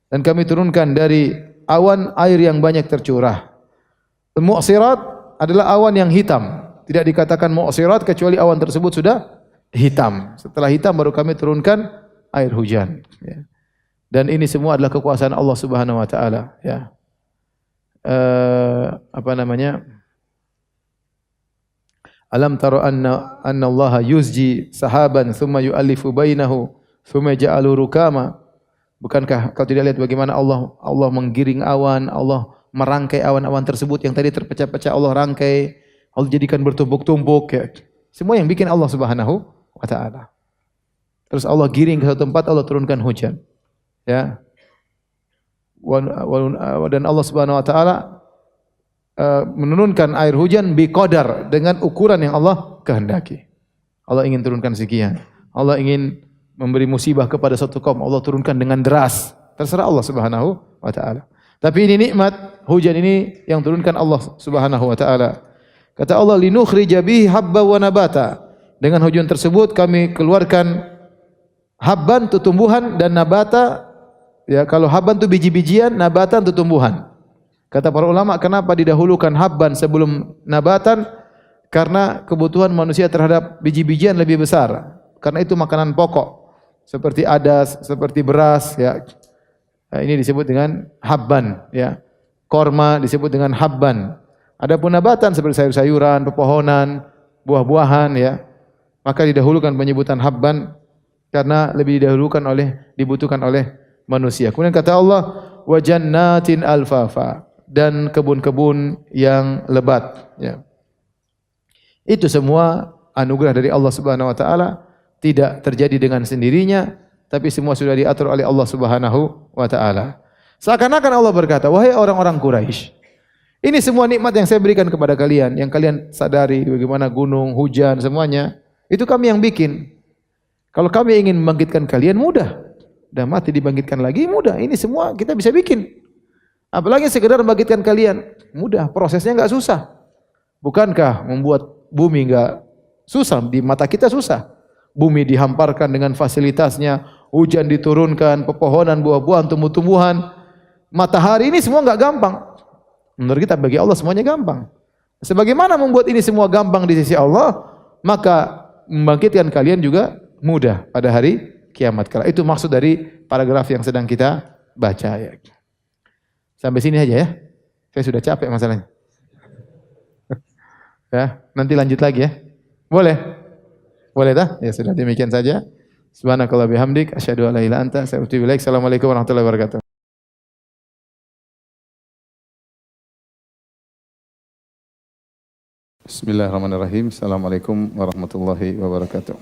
Dan kami turunkan dari awan air yang banyak tercurah. Mu'sirat adalah awan yang hitam. Tidak dikatakan mu'sirat kecuali awan tersebut sudah hitam. Setelah hitam baru kami turunkan air hujan. Ya. Dan ini semua adalah kekuasaan Allah Subhanahu Wa Taala. Ya. Alam tara anna Allah yuzji sahaban thumma yu'allifu bainahu thumma ja'alu rukama. Bukankah kau tidak lihat bagaimana Allah menggiring awan, Allah merangkai awan-awan tersebut yang tadi terpecah-pecah, Allah rangkai, Allah jadikan bertumpuk-tumpuk. Ya. Semua yang bikin Allah Subhanahu wa taala. Terus Allah giring ke satu tempat, Allah turunkan hujan. Ya. Dan Allah Subhanahu wa taala menurunkan air hujan biqadar dengan ukuran yang Allah kehendaki. Allah ingin turunkan sekian. Allah ingin memberi musibah kepada satu kaum, Allah turunkan dengan deras. Terserah Allah Subhanahu wa taala. Tapi ini nikmat, hujan ini yang turunkan Allah Subhanahu wa taala. Kata Allah, linukhrija bihi habba wa nabata. Dengan hujan tersebut kami keluarkan habban itu tumbuhan dan nabata. Ya, kalau habban itu biji-bijian, nabatan itu tumbuhan. Kata para ulama, kenapa didahulukan habban sebelum nabatan? Karena kebutuhan manusia terhadap biji-bijian lebih besar. Karena itu makanan pokok. Seperti adas, seperti beras, ya. Nah, ini disebut dengan habban, ya. Korma disebut dengan habban. Adapun nabatan seperti sayur-sayuran, pepohonan, buah-buahan, ya. Maka didahulukan penyebutan habban karena lebih dibutuhkan oleh manusia. Kemudian kata Allah, wa jannatin alfafa, dan kebun-kebun yang lebat, ya. Itu semua anugerah dari Allah Subhanahu wa taala, tidak terjadi dengan sendirinya, tapi semua sudah diatur oleh Allah Subhanahu wa taala. Seakan-akan Allah berkata, wahai orang-orang Quraisy, ini semua nikmat yang saya berikan kepada kalian, yang kalian sadari bagaimana gunung, hujan, semuanya, itu kami yang bikin. Kalau kami ingin membangkitkan kalian, mudah. Dah mati dibangkitkan lagi, mudah. Ini semua kita bisa bikin. Apalagi sekedar membangkitkan kalian, mudah. Prosesnya enggak susah. Bukankah membuat bumi enggak susah? Di mata kita susah. Bumi dihamparkan dengan fasilitasnya, hujan diturunkan, pepohonan, buah-buahan, tumbuh-tumbuhan, matahari, ini semua enggak gampang. Menurut kita, bagi Allah semuanya gampang. Sebagaimana membuat ini semua gampang di sisi Allah, maka membangkitkan kalian juga mudah pada hari kiamat kala. Itu maksud dari paragraf yang sedang kita baca, ya. Sampai sini aja, ya. Saya sudah capek masalahnya. Ya, nanti lanjut lagi, ya. Boleh? Boleh dah? Ya sudah, demikian saja. Subhanakallah bihamdik, asyhadu an la ilaha illa anta, astaghfiruka wa atubu ilaik. Assalamualaikum warahmatullahi wabarakatuh. Bismillahirrahmanirrahim. Assalamualaikum warahmatullahi wabarakatuh.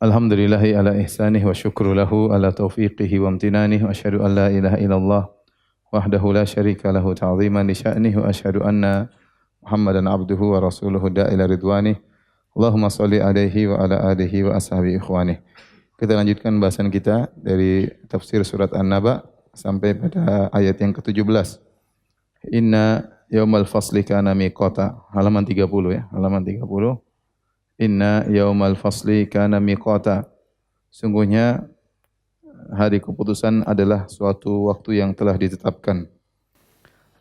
Alhamdulillahi ala ihsanih wa syukru lahu ala taufiqihi wa amtinanih wa asyhadu an la ilaha illallah wahdahu la syarika lahu ta'ziman li sya'nih wa asyhadu anna Muhammadan abduhu wa rasuluhu da'ila ridwanih. Allahumma salli alaihi wa ala alihi wa ashabi ikhwanih. Kita lanjutkan bahasan kita dari tafsir surat An-Naba sampai pada ayat yang ke-17. Inna yaumal fasli kana miqata. Halaman 30, ya, halaman 30. Inna yaumal fasli kana miqata. Sungguhnya hari keputusan adalah suatu waktu yang telah ditetapkan.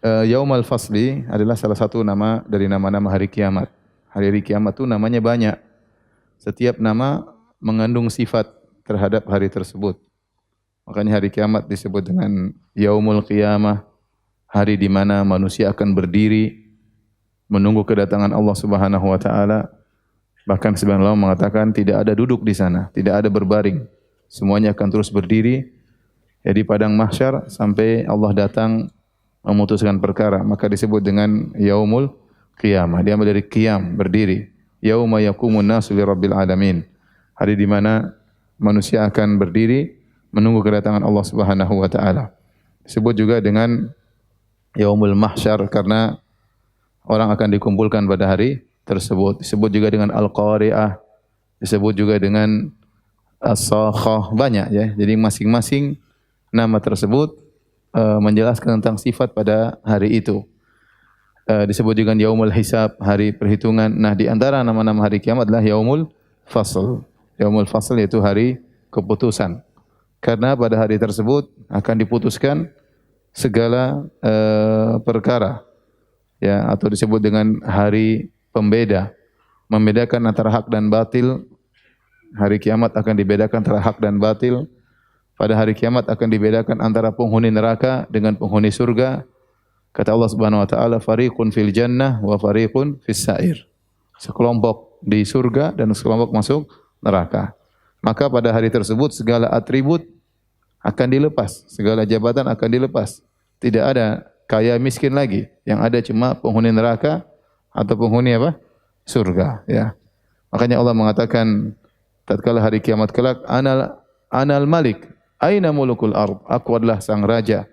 Yaumal fasli adalah salah satu nama dari nama-nama hari kiamat. Hari kiamat itu namanya banyak. Setiap nama mengandung sifat terhadap hari tersebut. Makanya hari kiamat disebut dengan yaumul qiyamah, hari di mana manusia akan berdiri menunggu kedatangan Allah Subhanahu wa taala. Bahkan sebagian ulama mengatakan tidak ada duduk di sana, tidak ada berbaring. Semuanya akan terus berdiri ya di padang mahsyar sampai Allah datang memutuskan perkara. Maka disebut dengan yaumul qiyamah. Dia dari qiyam, berdiri. Yauma yaqumun nasu lirabbil alamin. Hari di mana manusia akan berdiri menunggu kedatangan Allah Subhanahu wa taala. Disebut juga dengan Yaumul Mahsyar karena orang akan dikumpulkan pada hari tersebut. Disebut juga dengan Al-Qari'ah, disebut juga dengan As-Sakhah, banyak ya. Jadi masing-masing nama tersebut menjelaskan tentang sifat pada hari itu. Disebut juga Yaumul Hisab, hari perhitungan. Nah, di antara nama-nama hari kiamat adalah Yaumul Fasl. Yaumul Fasl yaitu hari keputusan. Karena pada hari tersebut akan diputuskan segala perkara, ya, atau disebut dengan hari pembeda, membedakan antara hak dan batil. Hari kiamat akan dibedakan antara hak dan batil. Pada hari kiamat akan dibedakan antara penghuni neraka dengan penghuni surga. Kata Allah Subhanahu wa taala, fariqun fil jannah wa fariqun fis sa'ir. Sekelompok di surga dan sekelompok masuk neraka. Maka pada hari tersebut segala atribut akan dilepas, segala jabatan akan dilepas. Tidak ada kaya miskin lagi. Yang ada cuma penghuni neraka atau penghuni apa? Surga, ya. Makanya Allah mengatakan tatkala hari kiamat kelak, anal malik, aina mulukul ard? Aku adalah sang raja.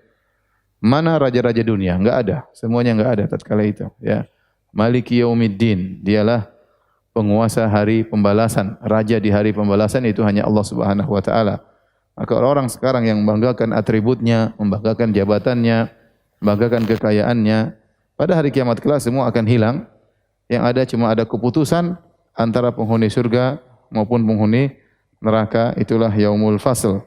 Mana raja-raja dunia? Enggak ada. Semuanya enggak ada tatkala itu, ya. Maliki yaumiddin, dialah penguasa hari pembalasan. Raja di hari pembalasan itu hanya Allah Subhanahu wa taala. Maka orang sekarang yang membanggakan atributnya, membanggakan jabatannya, membanggakan kekayaannya, pada hari kiamat kelak semua akan hilang. Yang ada cuma ada keputusan antara penghuni surga maupun penghuni neraka. Itulah Yaumul Fasl.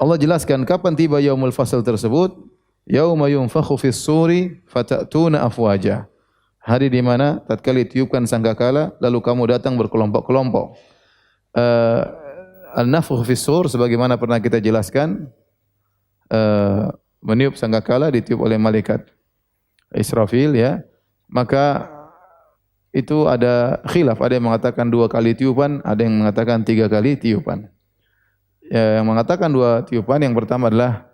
Allah jelaskan kapan tiba Yaumul Fasl tersebut. Yauma yunfakhu fis suri fatatuna afwaja. Hari di mana tatkala ditiupkan sangkakala lalu kamu datang berkelompok-kelompok. Al-nafkhu fis sur sebagaimana pernah kita jelaskan, meniup sangkakala ditiup oleh malaikat Israfil, ya. Maka itu ada khilaf, ada yang mengatakan 2 kali tiupan, ada yang mengatakan 3 kali tiupan. Yang mengatakan 2 tiupan, yang pertama adalah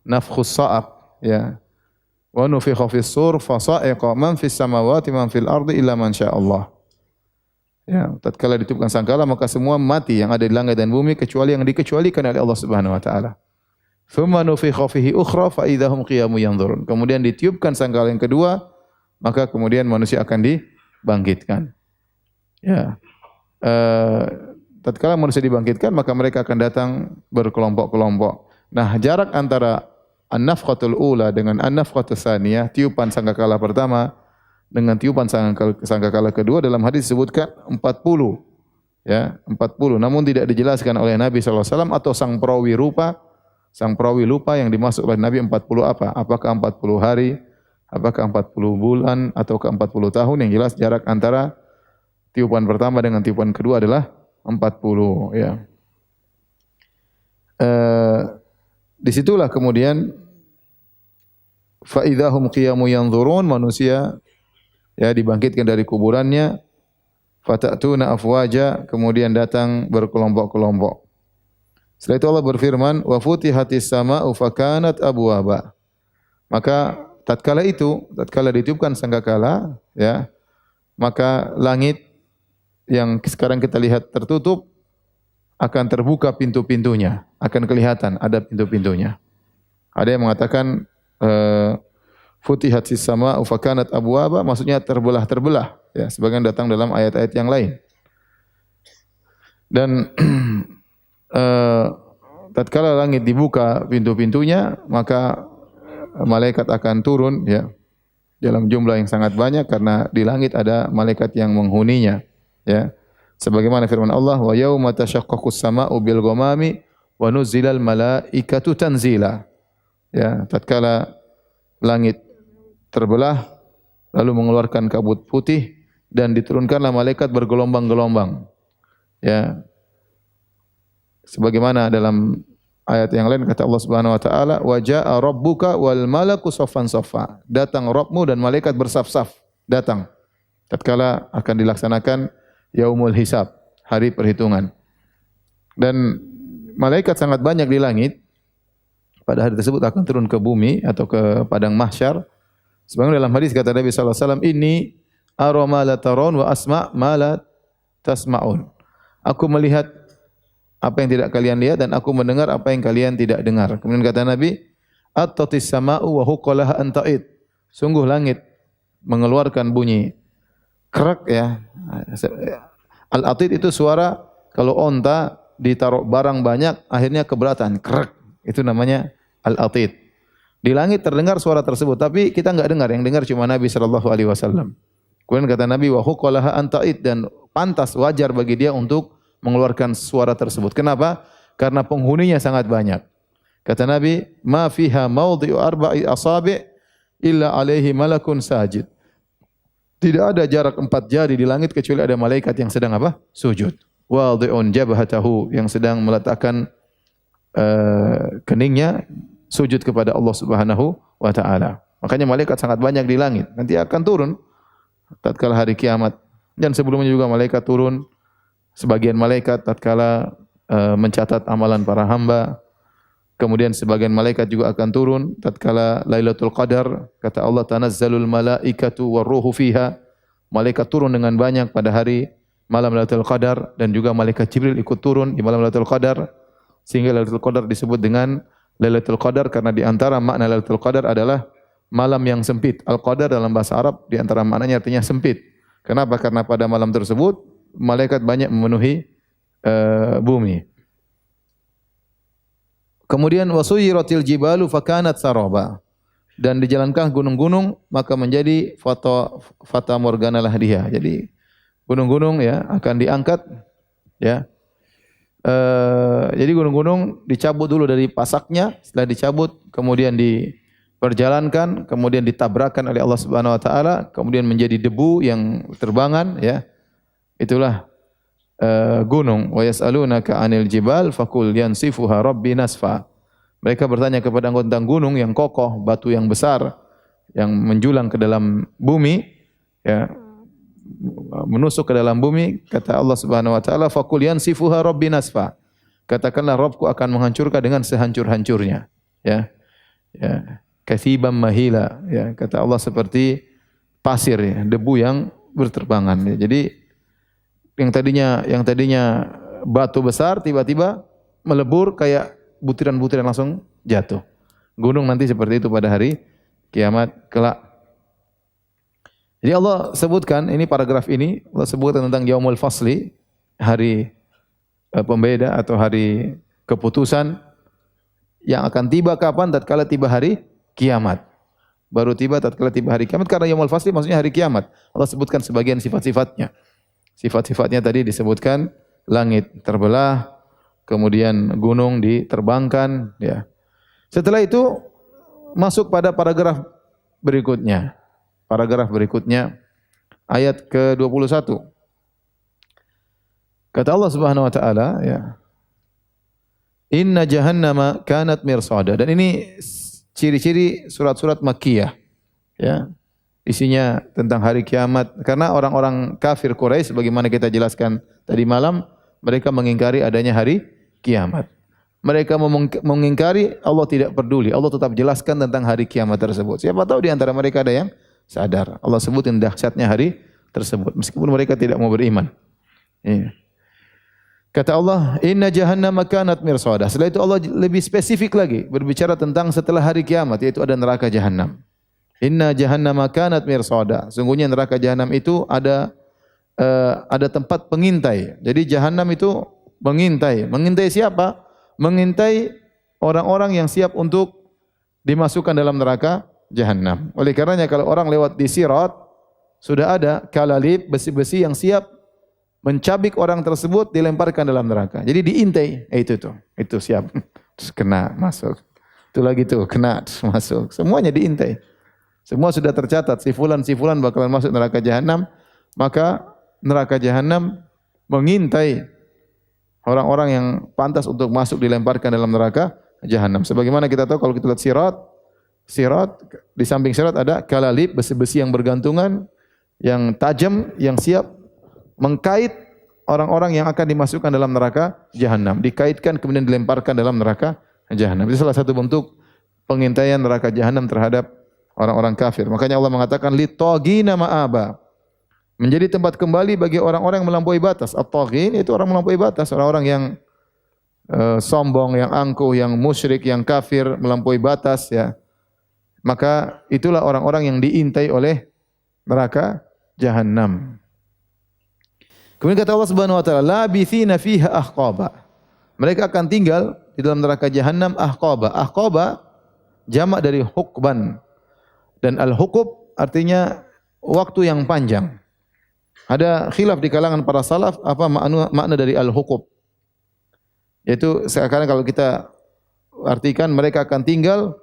nafkhus sa'aq, ya. Wa nufikha fis sur fa sa'iqa man fis samawati man fil ardi illa man syaa Allah. Ya, tatkala ditiupkan sangkala maka semua mati yang ada di langit dan bumi kecuali yang dikecualikan oleh Allah Subhanahu wa taala. Tsumma nufikha fihi ukhra fa idahum qiyamun yanzurun. Kemudian ditiupkan sangkala yang kedua, maka kemudian manusia akan dibangkitkan. Ya. Tatkala manusia dibangkitkan maka mereka akan datang berkelompok-kelompok. Nah, jarak antara an-nafkhatul ula dengan an-nafkhatus tsaniyah, tiupan sangkakala pertama dengan tiupan sangkakala kedua dalam hadis disebutkan 40. Ya, 40. Namun tidak dijelaskan oleh Nabi sallallahu alaihi wasallam atau sang perawi lupa yang dimaksud oleh Nabi 40 apa? Apakah 40 hari? Apakah 40 bulan atau ke 40 tahun? Yang jelas jarak antara tiupan pertama dengan tiupan kedua adalah 40, ya. Disitulah kemudian fa idzahum qiyamun yanzurun, manusia ya dibangkitkan dari kuburannya, fatatuna afwaja, kemudian datang berkelompok-kelompok. Setelah itu Allah berfirman, wa futihatis samaa'u fakanat abwaba. Maka tatkala ditiupkan sangkakala, ya, maka langit yang sekarang kita lihat tertutup akan terbuka pintu-pintunya, akan kelihatan ada pintu-pintunya. Ada yang mengatakan futihatis samaa'u fakanat abwaba, maksudnya terbelah-terbelah, ya, sebagian datang dalam ayat-ayat yang lain. Dan tatkala langit dibuka pintu-pintunya, maka malaikat akan turun, ya, dalam jumlah yang sangat banyak karena di langit ada malaikat yang menghuninya, ya. Sebagaimana firman Allah, wa yauma tashaqqaqus samaa'u bil ghamami wa nuzzilal malaikatu tanzila. Ya, tatkala langit terbelah lalu mengeluarkan kabut putih dan diturunkanlah malaikat bergelombang-gelombang. Ya. Sebagaimana dalam ayat yang lain kata Allah Subhanahu wa taala, wa jaa rabbuka wal malaku saffan saffa. Datang Rabbmu dan malaikat bersaf-saf, datang. Tatkala akan dilaksanakan Yaumul Hisab, hari perhitungan. Dan malaikat sangat banyak di langit. Pada hari tersebut akan turun ke bumi atau ke padang mahsyar. Sebagaimana dalam hadis kata Nabi sallallahu alaihi wasallam, "Inni ara ma la tarawun wa asma' ma la tasma'un. Aku melihat apa yang tidak kalian lihat dan aku mendengar apa yang kalian tidak dengar. Kemudian kata Nabi, at-tatis sama'u wa huqqalaha an ta'id. Sungguh langit mengeluarkan bunyi kerak ya. Al-atid itu suara kalau onta ditaruh barang banyak akhirnya keberatan, kerak. Itu namanya al-atid. Di langit terdengar suara tersebut tapi kita enggak dengar, yang dengar cuma Nabi sallallahu alaihi wasallam. Kemudian kata Nabi wa huqqalaha an ta'id, dan pantas wajar bagi dia untuk mengeluarkan suara tersebut. Kenapa? Karena penghuninya sangat banyak. Kata Nabi, ma fiha mawdi'u arba'i asabi' illa alaihi malakun sajid. Tidak ada jarak 4 jari di langit kecuali ada malaikat yang sedang apa? Sujud. Wadhi'un jabhatahu, yang sedang meletakkan keningnya sujud kepada Allah Subhanahu wa taala. Makanya malaikat sangat banyak di langit. Nanti akan turun tatkala hari kiamat. Dan sebelumnya juga malaikat turun. Sebagian malaikat tatkala mencatat amalan para hamba. Kemudian sebagian malaikat juga akan turun tatkala Lailatul Qadar. Kata Allah, tanazzalul malaikatu warruhu fiha. Malaikat turun dengan banyak pada hari malam Lailatul Qadar, dan juga malaikat Jibril ikut turun di malam Lailatul Qadar. Sehingga Lailatul Qadar disebut dengan Lailatul Qadar karena di antara makna Lailatul Qadar adalah malam yang sempit. Al-Qadar dalam bahasa Arab di antara maknanya artinya sempit. Kenapa? Karena pada malam tersebut malaikat banyak memenuhi bumi. Kemudian wasuyiratil jibalu fakanat saraba, dan dijalankan gunung-gunung maka menjadi fata morgana lah dia. Jadi gunung-gunung ya akan diangkat ya. Jadi gunung-gunung dicabut dulu dari pasaknya, setelah dicabut kemudian diperjalankan, kemudian ditabrakkan oleh Allah Subhanahu wa taala, kemudian menjadi debu yang terbangan ya. Itulah gunung. Wa yas'alunaka 'anil jibal faqul yansifuha rabbi nasfa. Mereka bertanya kepada tentang gunung yang kokoh, batu yang besar yang menjulang ke dalam bumi ya, menusuk ke dalam bumi. Kata Allah Subhanahu wa taala, faqul yansifuha rabbi nasfa. Katakanlah Rabbku akan menghancurkan dengan sehancur-hancurnya ya. Ya, kathiban mahila ya, kata Allah seperti pasir ya, debu yang berterbangan ya. Jadi yang tadinya batu besar tiba-tiba melebur kayak butiran-butiran langsung jatuh. Gunung nanti seperti itu pada hari kiamat kelak. Jadi Allah sebutkan, ini paragraf ini Allah sebutkan tentang Yaumul Fasli, hari pembeda atau hari keputusan yang akan tiba kapan? Tatkala tiba hari kiamat. Baru tiba tatkala tiba hari kiamat, karena Yaumul Fasli maksudnya hari kiamat. Allah sebutkan sebagian sifat-sifatnya. Sifat-sifatnya tadi disebutkan, langit terbelah, kemudian gunung diterbangkan ya. Setelah itu masuk pada paragraf berikutnya. Paragraf berikutnya ayat ke-21. Kata Allah Subhanahu wa taala ya. Inna jahannama kanat mirsada. Dan ini ciri-ciri surat-surat Makkiyah ya. Isinya tentang hari kiamat, karena orang-orang kafir Quraisy sebagaimana kita jelaskan tadi malam, mereka mengingkari adanya hari kiamat. Mereka mengingkari, Allah tidak peduli. Allah tetap jelaskan tentang hari kiamat tersebut. Siapa tahu di antara mereka ada yang sadar. Allah sebutin dahsyatnya hari tersebut meskipun mereka tidak mau beriman. Ya. Kata Allah, inna jahannama kanat mirsada. Setelah itu Allah lebih spesifik lagi berbicara tentang setelah hari kiamat, yaitu ada neraka Jahannam. Inna jahannama kanat mirsada. Sungguhnya neraka Jahannam itu ada tempat pengintai. Jadi Jahannam itu mengintai. Mengintai siapa? Mengintai orang-orang yang siap untuk dimasukkan dalam neraka Jahannam. Oleh karenanya kalau orang lewat di Sirat, sudah ada kalalib, besi-besi yang siap mencabik orang tersebut, dilemparkan dalam neraka. Jadi diintai, itu siap. Terus kena masuk. Itu lagi tuh kena terus masuk. Semuanya diintai. Semua sudah tercatat, si fulan bakalan masuk neraka Jahannam, maka neraka Jahannam mengintai orang-orang yang pantas untuk masuk dilemparkan dalam neraka Jahannam. Sebagaimana kita tahu kalau kita lihat sirat di samping sirat ada kalalib, besi-besi yang bergantungan, yang tajam, yang siap mengkait orang-orang yang akan dimasukkan dalam neraka Jahannam. Dikaitkan kemudian dilemparkan dalam neraka Jahannam. Itu salah satu bentuk pengintaian neraka Jahannam terhadap orang-orang kafir. Makanya Allah mengatakan litagina ma'aba. menjadi tempat kembali bagi orang-orang yang melampaui batas. At-taghin itu orang melampaui batas, orang-orang yang sombong, yang angkuh, yang musyrik, yang kafir, melampaui batas ya. Maka itulah orang-orang yang diintai oleh neraka Jahannam. Kemudian kata Allah Subhanahu wa taala, labithina fiha ahqaba. Mereka akan tinggal di dalam neraka Jahannam ahqaba. Ahqaba jamak dari hukban. Dan al-hukub artinya waktu yang panjang. Ada khilaf di kalangan para salaf apa makna dari al-hukub. Yaitu sekarang kalau kita artikan mereka akan tinggal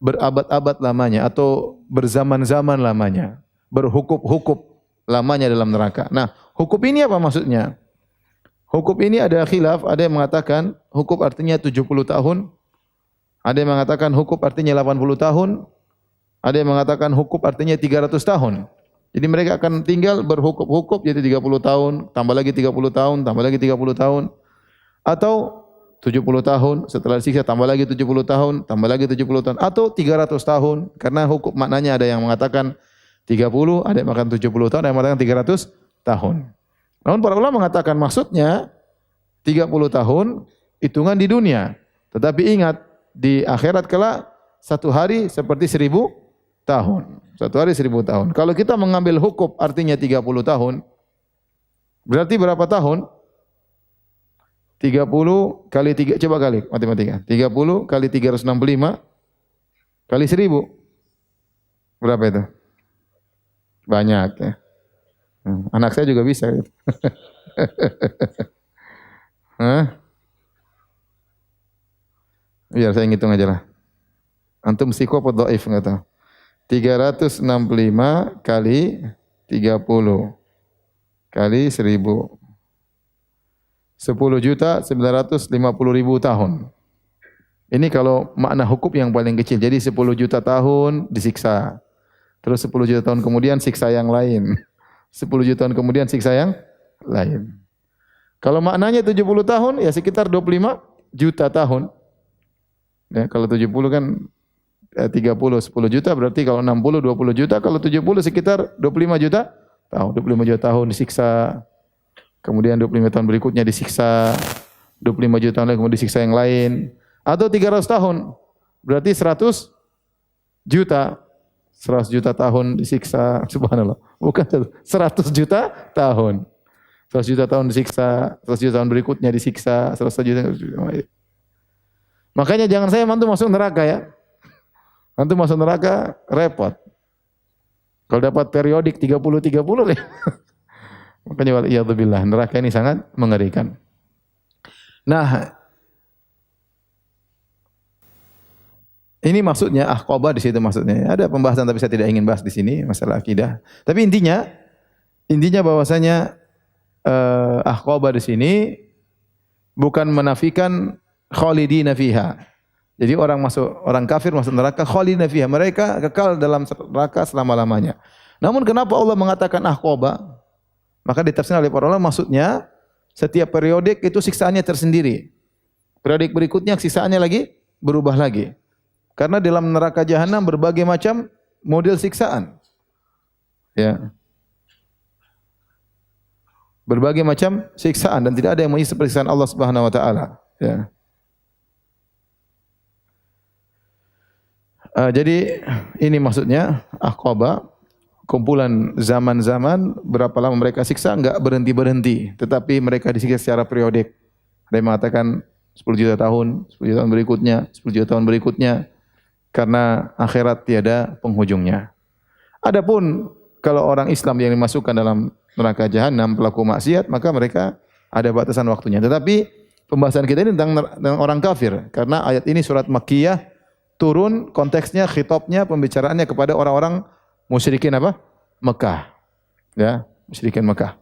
berabad-abad lamanya atau berzaman-zaman lamanya, berhukub-hukub lamanya dalam neraka. Nah, hukub ini apa maksudnya? Hukub ini ada khilaf, ada yang mengatakan hukub artinya 70 tahun, ada yang mengatakan hukub artinya 80 tahun, ada yang mengatakan hukub artinya 300 tahun. Jadi mereka akan tinggal berhukub-hukub jadi 30 tahun, tambah lagi 30 tahun, tambah lagi 30 tahun. Atau 70 tahun, setelah disiksa tambah lagi 70 tahun, tambah lagi 70 tahun. Atau 300 tahun, karena hukum maknanya ada yang mengatakan 30, ada yang mengatakan 70 tahun, ada yang mengatakan 300 tahun. Namun para ulama mengatakan maksudnya 30 tahun hitungan di dunia. Tetapi ingat, di akhirat kelak satu hari seperti 1000 tahun. Satu hari 1000 tahun. Kalau kita mengambil hukum artinya 30 tahun, berarti berapa tahun? 30 kali 3, coba kali matematika. 30 kali 365 kali 1000. Berapa itu? Banyak ya. Anak saya juga bisa gitu. Hah? Biar saya ngitung aja lah. Antum psiko apa dhaif enggak tahu. 365 kali 30 kali 1000. 10.950.000 tahun. Ini kalau makna hukum yang paling kecil. Jadi 10 juta tahun disiksa. Terus 10 juta tahun kemudian siksa yang lain. 10 juta tahun kemudian siksa yang lain. Kalau maknanya 70 tahun ya sekitar 25 juta tahun. Ya, kalau 70 kan 30 10 juta berarti kalau 60 20 juta, kalau 70 sekitar 25 juta tahun. 25 juta tahun disiksa. Kemudian 25 tahun berikutnya disiksa, 25 juta tahun lagi kemudian disiksa yang lain. Atau 300 tahun, berarti 100 juta. 100 juta tahun disiksa, subhanallah. Bukan 100 juta tahun. 100 juta tahun disiksa, 100 juta tahun berikutnya disiksa, 100 juta. Makanya jangan saya mantu masuk neraka ya. Mantu masuk neraka repot. Kalau dapat periodik 30-30 ya. Makanya waliyadzubillah, neraka ini sangat mengerikan. Nah, ini maksudnya ahqaba di situ maksudnya. Ada pembahasan tapi saya tidak ingin bahas di sini masalah akidah. Tapi intinya bahwasanya ahqaba di sini bukan menafikan khalidina fiha. Jadi orang kafir masuk neraka khalidina fiha, mereka kekal dalam neraka selama-lamanya. Namun kenapa Allah mengatakan ahqaba? Maka ditafsirkan oleh para ulama maksudnya setiap periodik itu siksaannya tersendiri. Periodik berikutnya siksaannya lagi berubah lagi. Karena dalam neraka Jahannam berbagai macam model siksaan. Ya. Berbagai macam siksaan dan tidak ada yang menyiksa siksaan Allah Subhanahu wa taala, ya. Jadi ini maksudnya ahqaba, kumpulan zaman-zaman berapa lama mereka siksa enggak berhenti-berhenti, tetapi mereka disiksa secara periodik. Ada yang mengatakan 10 juta tahun, 10 juta tahun berikutnya, 10 juta tahun berikutnya, karena akhirat tiada penghujungnya. Adapun kalau orang Islam yang dimasukkan dalam neraka Jahannam pelaku maksiat, maka mereka ada batasan waktunya. Tetapi pembahasan kita ini tentang orang kafir, karena ayat ini surat Makkiyah turun, konteksnya, khitabnya, pembicaraannya kepada orang-orang musyrikin apa? Mekah. Ya, musyrikin Mekah.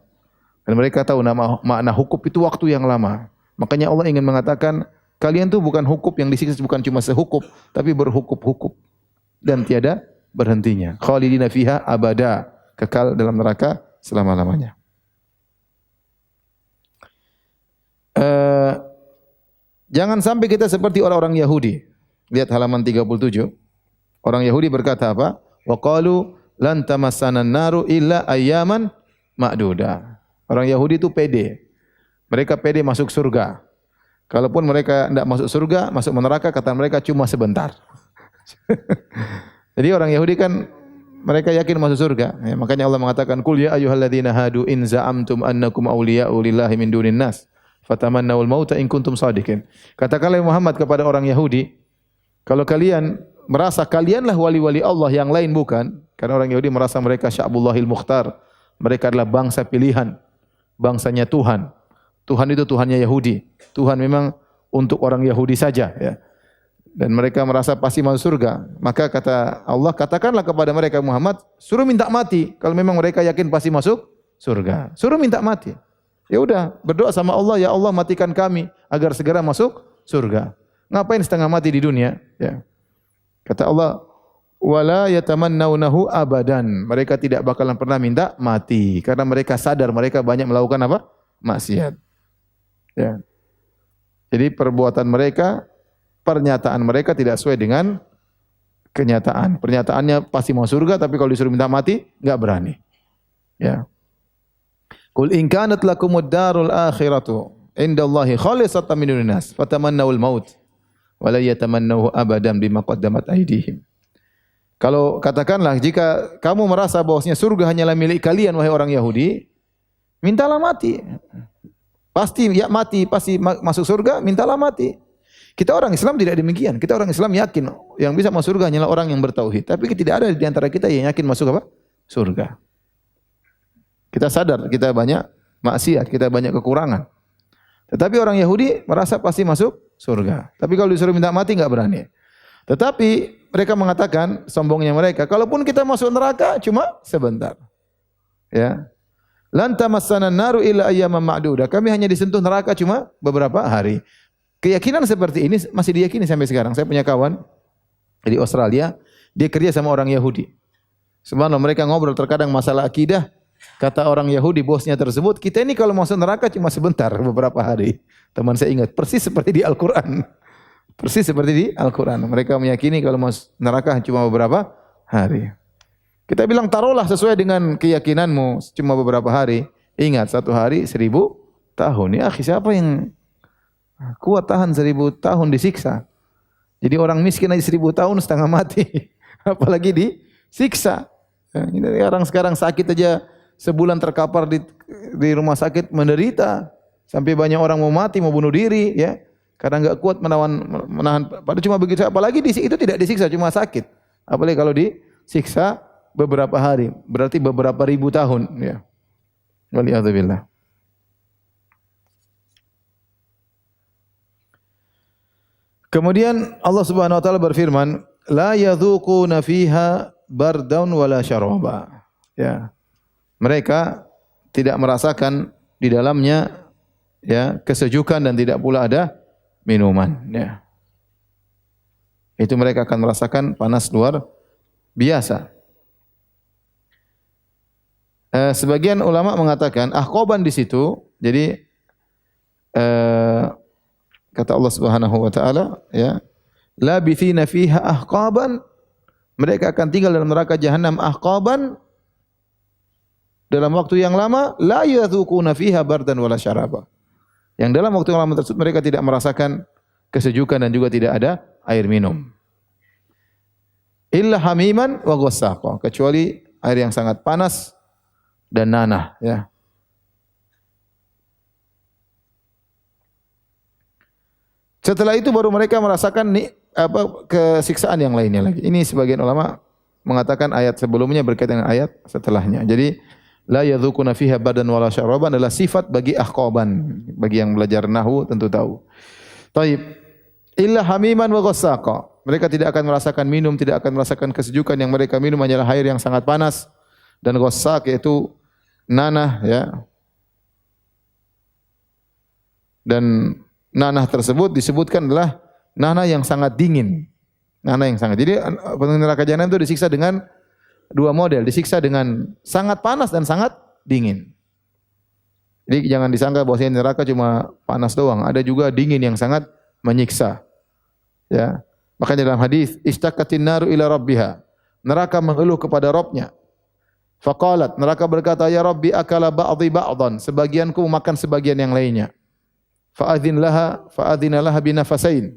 Dan mereka tahu makna hukum itu waktu yang lama. Makanya Allah ingin mengatakan, kalian tuh bukan hukum yang disiksa, bukan cuma sehukum, tapi berhukum-hukum dan tiada berhentinya. Khalidina fiha abada, kekal dalam neraka selama-lamanya. Jangan sampai kita seperti orang-orang Yahudi. Lihat halaman 37. Orang Yahudi berkata apa? Wa qalu lan tamassana an-naru illa ayyaman ma'dudah. Orang Yahudi itu pede. Mereka pede masuk surga. Kalaupun mereka tidak masuk surga, masuk neraka, kata mereka cuma sebentar. Jadi orang Yahudi kan mereka yakin masuk surga. Ya, makanya Allah mengatakan, "Qul ya ayyuhalladzina hadu in za'amtum annakum awliya'u lillahi min dunin nas, fatamannawul mauta in kuntum shadiqin." Katakanlah Muhammad kepada orang Yahudi, kalau kalian merasa kalianlah wali-wali Allah yang lain bukan, karena orang Yahudi merasa mereka sya'bullahil mukhtar, mereka adalah bangsa pilihan, bangsanya Tuhan. Tuhan itu Tuhannya Yahudi. Tuhan memang untuk orang Yahudi saja, ya. Dan mereka merasa pasti masuk surga. Maka kata Allah, katakanlah kepada mereka Muhammad, suruh minta mati kalau memang mereka yakin pasti masuk surga. Suruh minta mati. Ya udah, berdoa sama Allah, ya Allah matikan kami agar segera masuk surga. Ngapain setengah mati di dunia? Ya. Kata Allah, wala yatamannawnahu abadan. Mereka tidak bakalan pernah minta mati karena mereka sadar mereka banyak melakukan apa? Maksiat. Ya. Jadi perbuatan mereka, pernyataan mereka tidak sesuai dengan kenyataan. Pernyataannya pasti mau surga, tapi kalau disuruh minta mati, enggak berani. Ya. Qul in kanat lakumud darul akhiratu indallahi khalisatan min dunin nas fatamannawul maut wa la yatamannahu abadan bima qaddamat aydihim. Kalau katakanlah jika kamu merasa bahwasanya surga hanyalah milik kalian wahai orang Yahudi, mintalah mati. Pasti ya mati, pasti masuk surga, mintalah mati. Kita orang Islam tidak demikian. Kita orang Islam yakin yang bisa masuk surga hanyalah orang yang bertauhid. Tapi tidak ada di antara kita yang yakin masuk apa? Surga. Kita sadar kita banyak maksiat, kita banyak kekurangan. Tetapi orang Yahudi merasa pasti masuk surga. Tapi kalau disuruh minta mati enggak berani. Tetapi mereka mengatakan, sombongnya mereka, kalaupun kita masuk neraka cuma sebentar. Ya. Lan tamassana naru illa ayyaman ma'dudah. Kami hanya disentuh neraka cuma beberapa hari. Keyakinan seperti ini masih diyakini sampai sekarang. Saya punya kawan di Australia, dia kerja sama orang Yahudi. Subhanallah, mereka ngobrol terkadang masalah akidah. Kata orang Yahudi bosnya tersebut, kita ini kalau masuk neraka cuma sebentar, beberapa hari. Teman saya ingat, persis seperti di Al-Quran. Persis seperti di Al-Quran. Mereka meyakini kalau masuk neraka cuma beberapa hari. Kita bilang taruhlah sesuai dengan keyakinanmu cuma beberapa hari. Ingat, 1 hari 1000 tahun. Ya akhi, siapa yang kuat tahan 1000 tahun disiksa? Jadi orang miskin aja 1000 tahun setengah mati. Apalagi disiksa. Ya, orang sekarang sakit aja sebulan terkapar di rumah sakit menderita. Sampai banyak orang mau mati, mau bunuh diri. Ya, karena enggak kuat menahan. Padahal cuma begitu. Apalagi itu tidak disiksa, cuma sakit. Apalagi kalau disiksa beberapa hari, berarti beberapa ribu tahun, ya. Waliyadzubillah. Kemudian Allah Subhanahu wa taala berfirman, la yadzuquna fiha bardaun wala syaraba. Ya. Mereka tidak merasakan di dalamnya ya kesejukan dan tidak pula ada minuman, ya. Itu mereka akan merasakan panas luar biasa. Sebagian ulama mengatakan ahqaban di situ. Jadi kata Allah Subhanahu wa taala, ya, labithina fiha ahqaban, mereka akan tinggal dalam neraka jahanam ahqaban dalam waktu yang lama, la yadzuquna fiha bardan wala syaraba. Yang dalam waktu yang lama tersebut mereka tidak merasakan kesejukan dan juga tidak ada air minum. Illa hamiman wa ghassaqa, kecuali air yang sangat panas dan nanah, ya. Setelah itu baru mereka merasakan kesiksaan yang lainnya lagi. Ini sebagian ulama mengatakan ayat sebelumnya berkaitan dengan ayat setelahnya. Jadi la yadzuquna fiha badan wala syaraban adalah sifat bagi ahqaban. Bagi yang belajar nahwu tentu tahu. Taib. Illa hamiman wa ghassaqa. Mereka tidak akan merasakan minum, tidak akan merasakan kesejukan. Yang mereka minum hanyalah air yang sangat panas dan ghassaq yaitu nanah, ya. Dan nanah tersebut disebutkan adalah nanah yang sangat dingin. Nanah yang sangat. Jadi penghuni neraka jahanam itu disiksa dengan dua model, disiksa dengan sangat panas dan sangat dingin. Jadi jangan disangka bahwa neraka cuma panas doang, ada juga dingin yang sangat menyiksa. Ya. Makanya dalam hadis, istaqatin naru ila rabbiha. Neraka mengeluh kepada Rabbnya. Faqalat, neraka berkata, ya Rabbi akala ba'dhi ba'dhan, sebagianku makan sebagian yang lainnya. Fa'adzina laha binafasain.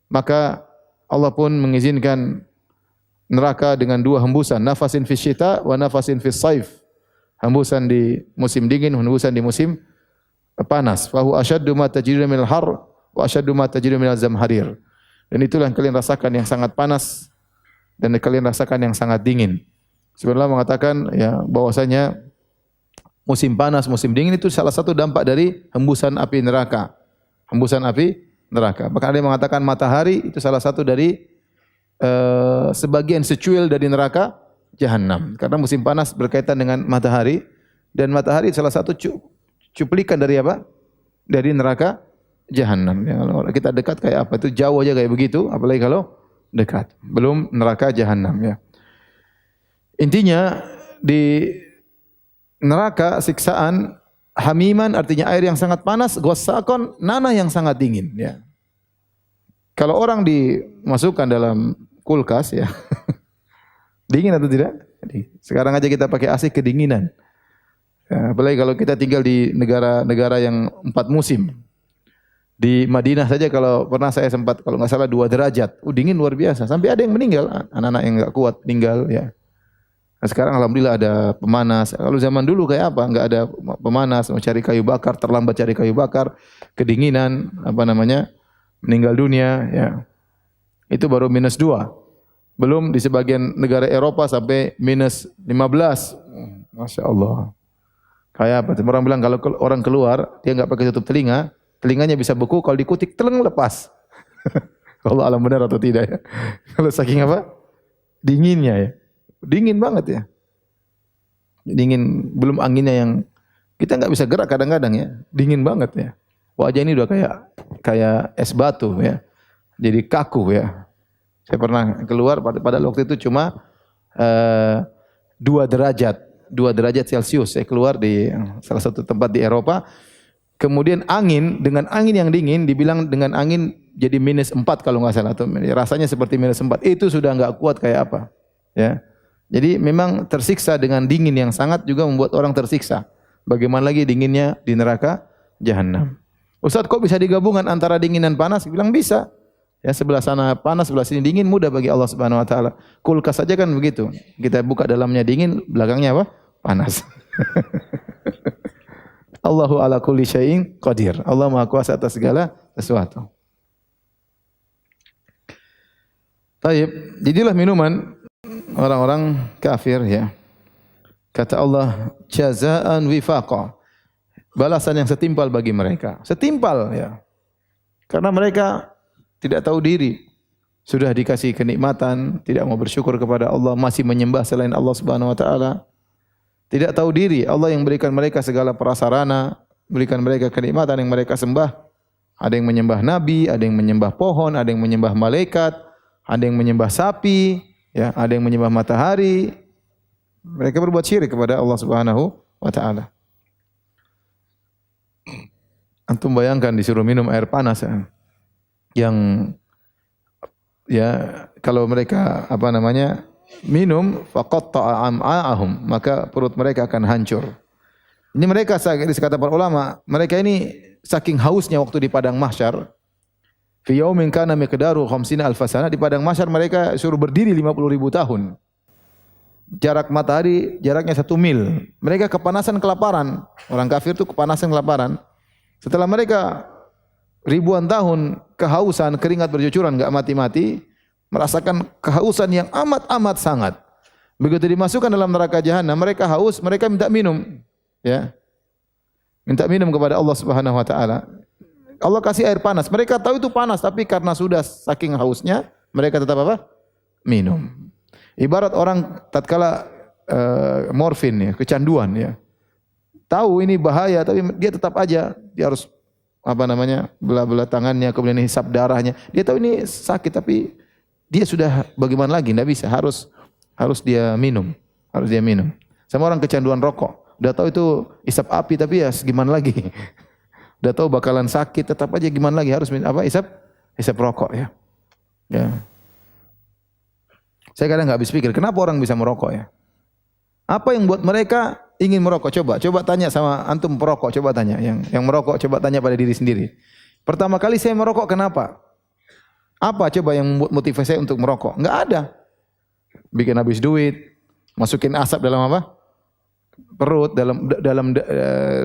Maka Allah pun mengizinkan neraka dengan dua hembusan, nafasin fis syita wa nafasin fis saif. Hembusan di musim dingin, hembusan di musim panas. Fa huwa ashaddu ma tajidu minal har wa ashaddu ma tajidu minal zamharir. Dan itulah yang kalian rasakan yang sangat panas dan kalian rasakan yang sangat dingin. Sebenarnya mengatakan ya bahwasanya musim panas, musim dingin itu salah satu dampak dari hembusan api neraka. Hembusan api neraka. Bahkan ada yang mengatakan matahari itu salah satu dari sebagian secuil dari neraka jahanam. Karena musim panas berkaitan dengan matahari dan matahari salah satu cuplikan dari apa? Dari neraka jahanam. Ya, kalau kita dekat kayak apa? Itu jauh aja kayak begitu, apalagi kalau dekat. Belum neraka jahanam ya. Intinya di neraka siksaan hamiman artinya air yang sangat panas, ghassaqan nanah yang sangat dingin ya. Kalau orang dimasukkan dalam kulkas ya. Dingin atau tidak? Sekarang aja kita pakai AC kedinginan. Ya, apalagi kalau kita tinggal di negara-negara yang 4 musim. Di Madinah saja kalau pernah saya sempat kalau enggak salah 2 derajat. Dingin luar biasa. Sampai ada yang meninggal, anak-anak yang enggak kuat meninggal ya. Nah, sekarang alhamdulillah ada pemanas. Kalau zaman dulu kayak apa? Enggak ada pemanas, mau cari kayu bakar, terlambat cari kayu bakar, kedinginan, apa namanya? Meninggal dunia ya. Itu baru -2. Belum di sebagian negara Eropa sampai -15. Masya Allah. Kayak apa? Orang bilang kalau orang keluar dia enggak pakai tutup telinga, telinganya bisa beku, kalau dikutik teleng lepas. Allah alam benar atau tidak ya. Kalau saking apa? Dinginnya ya. Dingin banget ya. Dingin, belum anginnya yang kita enggak bisa gerak kadang-kadang ya. Dingin banget ya. Wajah ini udah kayak es batu ya. Jadi kaku ya. Saya pernah keluar pada waktu itu cuma 2 derajat Celcius. Saya keluar di salah satu tempat di Eropa. Kemudian dengan angin yang dingin, dibilang dengan angin jadi -4 kalau nggak salah. Atau rasanya seperti -4. Itu sudah nggak kuat kayak apa. Ya. Jadi memang tersiksa dengan dingin yang sangat juga membuat orang tersiksa. Bagaimana lagi dinginnya di neraka jahanam. Ustaz, kok bisa digabungkan antara dingin dan panas? Bilang bisa. Ya, sebelah sana panas, sebelah sini dingin, mudah bagi Allah Subhanahu wa taala. Kulkas saja kan begitu. Kita buka dalamnya dingin, belakangnya apa? Panas. Allahu ala kulli syai'in qadir. Allah Maha Kuasa atas segala sesuatu. Baik, jadilah minuman orang-orang kafir ya. Kata Allah, jazaan wifaqa. Balasan yang setimpal bagi mereka. Setimpal ya. Karena mereka tidak tahu diri. Sudah dikasih kenikmatan, tidak mau bersyukur kepada Allah, masih menyembah selain Allah Subhanahu wa taala. Tidak tahu diri, Allah yang berikan mereka segala prasarana, berikan mereka kenikmatan yang mereka sembah. Ada yang menyembah nabi, ada yang menyembah pohon, ada yang menyembah malaikat, ada yang menyembah sapi, ya, ada yang menyembah matahari. Mereka berbuat syirik kepada Allah Subhanahu wa taala. Antum bayangkan disuruh minum air panas ya. Yang ya kalau mereka apa namanya minum faqatta'a am'a'ahum, maka perut mereka akan hancur. Ini mereka kata para ulama, mereka ini saking hausnya waktu di padang mahsyar, fi yaumin kana miqdaru 50 alf sana, di padang mahsyar mereka suruh berdiri 50.000 tahun. Jarak matahari jaraknya 1 mil. Mereka kepanasan kelaparan. Orang kafir itu kepanasan kelaparan. Setelah mereka ribuan tahun kehausan, keringat bercucuran enggak mati-mati, merasakan kehausan yang amat sangat. Begitu dimasukkan dalam neraka jahanam, mereka haus, mereka minta minum, ya. Minta minum kepada Allah Subhanahu wa taala. Allah kasih air panas. Mereka tahu itu panas, tapi karena sudah saking hausnya, mereka tetap apa? Minum. Ibarat orang tatkala morfin ya, kecanduan ya. Tahu ini bahaya, tapi dia tetap aja, dia harus apa namanya? Belah-belah tangannya, kemudian hisap darahnya. Dia tahu ini sakit, tapi dia sudah bagaimana lagi? Tidak bisa, harus dia minum, Sama orang kecanduan rokok, udah tahu itu isap api, tapi ya gimana lagi? Udah tahu bakalan sakit, tetap aja gimana lagi? Harus isap rokok ya. Ya. Saya kadang nggak habis pikir, kenapa orang bisa merokok ya? Apa yang buat mereka ingin merokok? Coba tanya sama antum perokok, coba tanya. Yang merokok, coba tanya pada diri sendiri. Pertama kali saya merokok kenapa? Apa coba yang motivasi saya untuk merokok? Enggak ada. Bikin habis duit, masukin asap dalam apa? Perut, dalam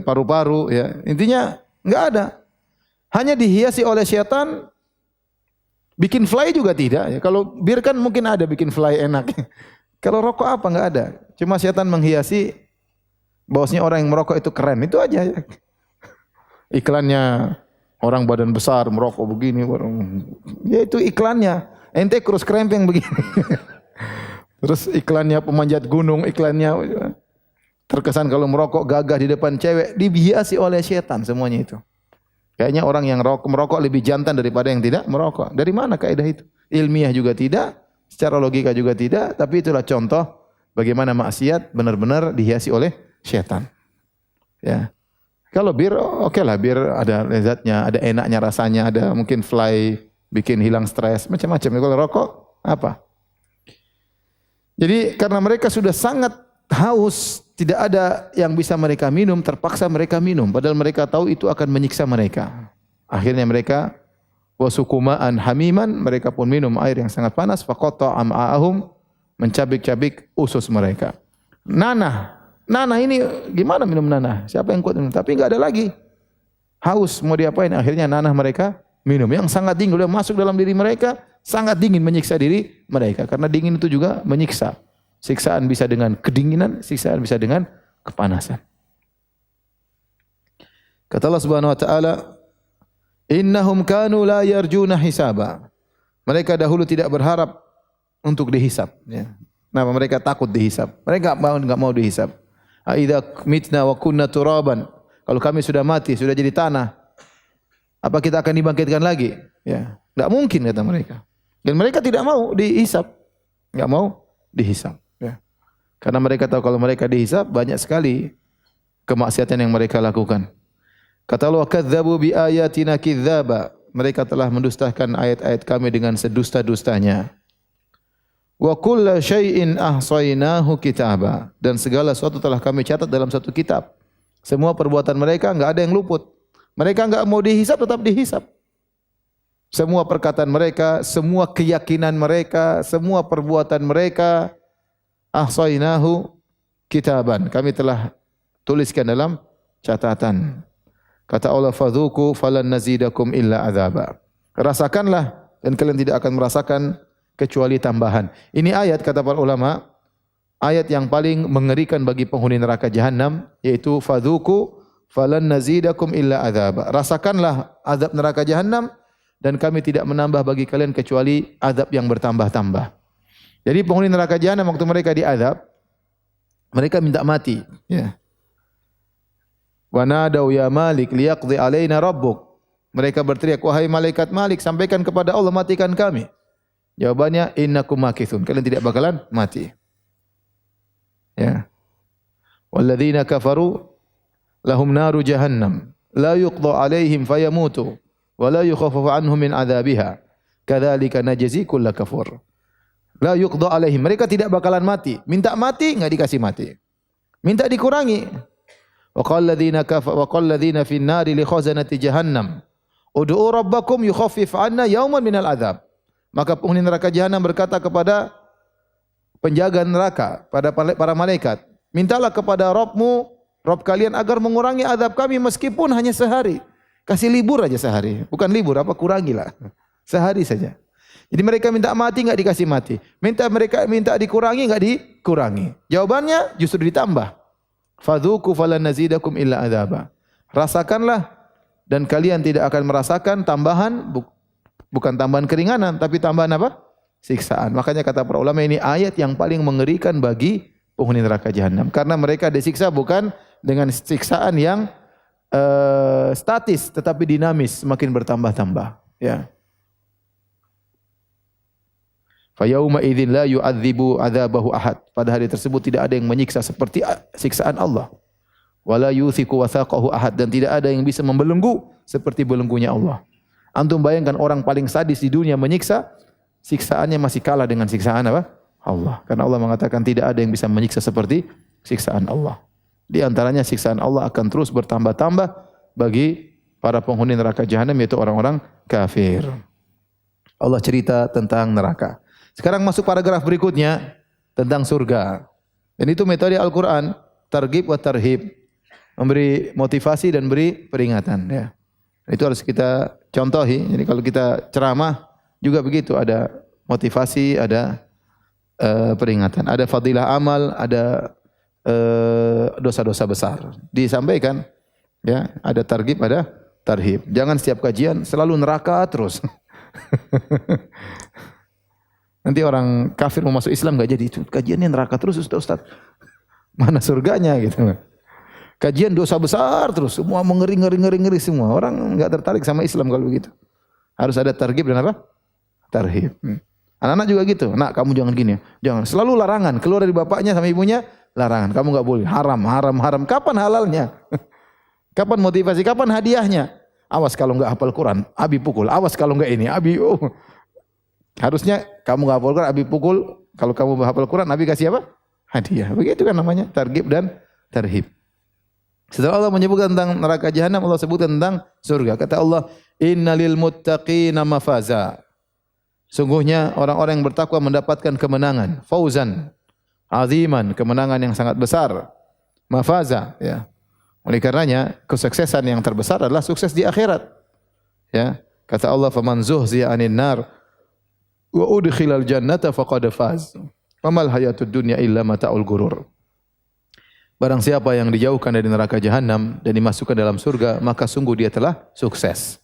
paru-paru, ya. Intinya enggak ada. Hanya dihiasi oleh setan. Bikin fly juga tidak. Ya. Kalau bir kan mungkin ada bikin fly enak. Kalau rokok apa? Enggak ada. Cuma setan menghiasi bahwasanya orang yang merokok itu keren. Itu aja. Ya. Iklannya orang badan besar merokok begini. Ya itu iklannya. Ente kurus krempeng begini. Terus iklannya pemanjat gunung. Iklannya terkesan kalau merokok gagah di depan cewek. Dihiasi oleh setan semuanya itu. Kayaknya orang yang merokok lebih jantan daripada yang tidak merokok. Dari mana kaidah itu? Ilmiah juga tidak, secara logika juga tidak, tapi itulah contoh bagaimana maksiat benar-benar dihiasi oleh syaitan. Ya. Kalau bir, oke lah, bir ada lezatnya, ada enaknya rasanya, ada mungkin fly, bikin hilang stres, macam-macam. Kalau rokok, apa? Jadi karena mereka sudah sangat haus, tidak ada yang bisa mereka minum, terpaksa mereka minum. Padahal mereka tahu itu akan menyiksa mereka. Akhirnya mereka wasukumaan hamiman, mereka pun minum air yang sangat panas. Faqata am'ahum, mencabik-cabik usus mereka. Nanah ini gimana minum nanah? Siapa yang kuat minum? Tapi enggak ada lagi. Haus mau diapain? Akhirnya nanah mereka minum yang sangat dingin, udah masuk dalam diri mereka, sangat dingin menyiksa diri mereka. Karena dingin itu juga menyiksa. Siksaan bisa dengan kedinginan, siksaan bisa dengan kepanasan. Kata Allah Subhanahu wa taala, "Innahum kanu la yarjuna hisaba." Mereka dahulu tidak berharap untuk dihisab, ya. Kenapa mereka takut dihisab? Mereka enggak mau dihisab. Aidza mitna wa kunna turaban. Kalau kami sudah mati, sudah jadi tanah, apa kita akan dibangkitkan lagi? Ya, enggak mungkin kata mereka. Dan mereka tidak mau dihisab. Enggak mau dihisab. Karena mereka tahu kalau mereka dihisab banyak sekali kemaksiatan yang mereka lakukan. Kata Allah, "Kadzdzabu bi ayatina kidzaba." Mereka telah mendustakan ayat-ayat kami dengan sedusta-dustanya. Wa kullu syai'in ahsainahu kitaba. Dan segala sesuatu telah kami catat dalam satu kitab. Semua perbuatan mereka enggak ada yang luput. Mereka enggak mau dihisab, tetap dihisab. Semua perkataan mereka, semua keyakinan mereka, semua perbuatan mereka ahsainahu kitaban. Kami telah tuliskan dalam catatan. Kata Allah, fadzuku falan nazidakum illa adzaba. Rasakanlah dan kalian tidak akan merasakan kecuali tambahan. Ini ayat kata para ulama, ayat yang paling mengerikan bagi penghuni neraka jahanam, yaitu fadzuku falan nazidakum illa adzaba. Rasakanlah azab neraka jahanam dan kami tidak menambah bagi kalian kecuali azab yang bertambah-tambah. Jadi penghuni neraka jahanam waktu mereka diazab, mereka minta mati. Ya. Wa nadau ya Malik liyaqdi alaina rabbuk. Mereka berteriak, wahai malaikat Malik, sampaikan kepada Allah, matikan kami. Jawabannya, innakum makithun. Kalian tidak bakalan mati. Ya. Walladzina kafaru lahum naru jahannam la yuqda alaihim fayamutu wa la yukhaffafu anhum min adzabiha. Kadzalika najzi kulla kafur. La yuqda alaihim. Mereka tidak bakalan mati. Minta mati enggak dikasih mati. Minta dikurangi. Wa qala alladziina fin nari li khazanati jahannam ud'u rabbakum yukhaffif 'anna yawman minal adzab. Maka penghuni neraka jahanam berkata kepada penjaga neraka, pada para malaikat, mintalah kepada Rabbmu, Rabb kalian agar mengurangi azab kami meskipun hanya sehari. Kasih libur aja sehari. Bukan libur, kurangilah. Sehari saja. Jadi mereka minta mati enggak dikasih mati. Mereka minta dikurangi enggak dikurangi. Jawabannya justru ditambah. Fadzuku falan nazidakum illa adzaba. Rasakanlah dan kalian tidak akan merasakan tambahan, bukan tambahan keringanan tapi tambahan apa? Siksaan. Makanya kata para ulama ini ayat yang paling mengerikan bagi penghuni neraka jahanam karena mereka disiksa bukan dengan siksaan yang statis tetapi dinamis, semakin bertambah-tambah, ya. Fa yauma idzin la yu'adzibu 'adzabahu ahad. Pada hari tersebut tidak ada yang menyiksa seperti siksaan Allah. Wala yuthiqu wathaqahu ahad, dan tidak ada yang bisa membelenggu seperti belenggunya Allah. Antum bayangkan orang paling sadis di dunia menyiksa, siksaannya masih kalah dengan siksaan apa? Allah. Karena Allah mengatakan tidak ada yang bisa menyiksa seperti siksaan Allah. Di antaranya siksaan Allah akan terus bertambah-tambah bagi para penghuni neraka jahanam, yaitu orang-orang kafir. Allah cerita tentang neraka. Sekarang masuk paragraf berikutnya tentang surga. Dan itu metode Al-Quran, targhib wa tarhib. Memberi motivasi dan beri peringatan. Ya. Itu harus kita contohi. Jadi kalau kita ceramah juga begitu, ada motivasi, ada peringatan, ada fadilah amal, ada dosa-dosa besar. Disampaikan, ya, ada targhib, ada tarhib. Jangan setiap kajian selalu neraka terus. Nanti orang kafir mau masuk Islam enggak jadi, itu kajiannya neraka terus Ustaz. Mana surganya gitu. Kajian dosa besar terus, semua mengeri semua. Orang enggak tertarik sama Islam kalau begitu. Harus ada targhib dan apa? Tarhib. Anak-anak juga gitu. Nak, kamu jangan gini. Jangan. Selalu larangan. Keluar dari bapaknya sama ibunya, larangan. Kamu enggak boleh. Haram, haram, haram. Kapan halalnya? Kapan motivasi? Kapan hadiahnya? Awas kalau enggak hafal Quran, abi pukul. Awas kalau enggak ini, abi Harusnya kamu enggak hafal Quran, abi pukul. Kalau kamu hafal Quran, abi kasih apa? Hadiah. Begitu kan namanya, targhib dan tarhib. Setelah Allah menyebutkan tentang neraka jahanam, Allah sebutkan tentang surga. Kata Allah, "Innalil muttaqina mafaza." Sungguhnya orang-orang yang bertakwa mendapatkan kemenangan, fauzan aziman, kemenangan yang sangat besar. Mafaza, ya. Oleh karenanya, kesuksesan yang terbesar adalah sukses di akhirat. Ya. Kata Allah, "Faman zuhziya 'anil nar wa udkhilal jannata faqad faz. Wamal hayatud dunya illa mata'ul ghurur." Barang siapa yang dijauhkan dari neraka jahanam dan dimasukkan dalam surga, maka sungguh dia telah sukses.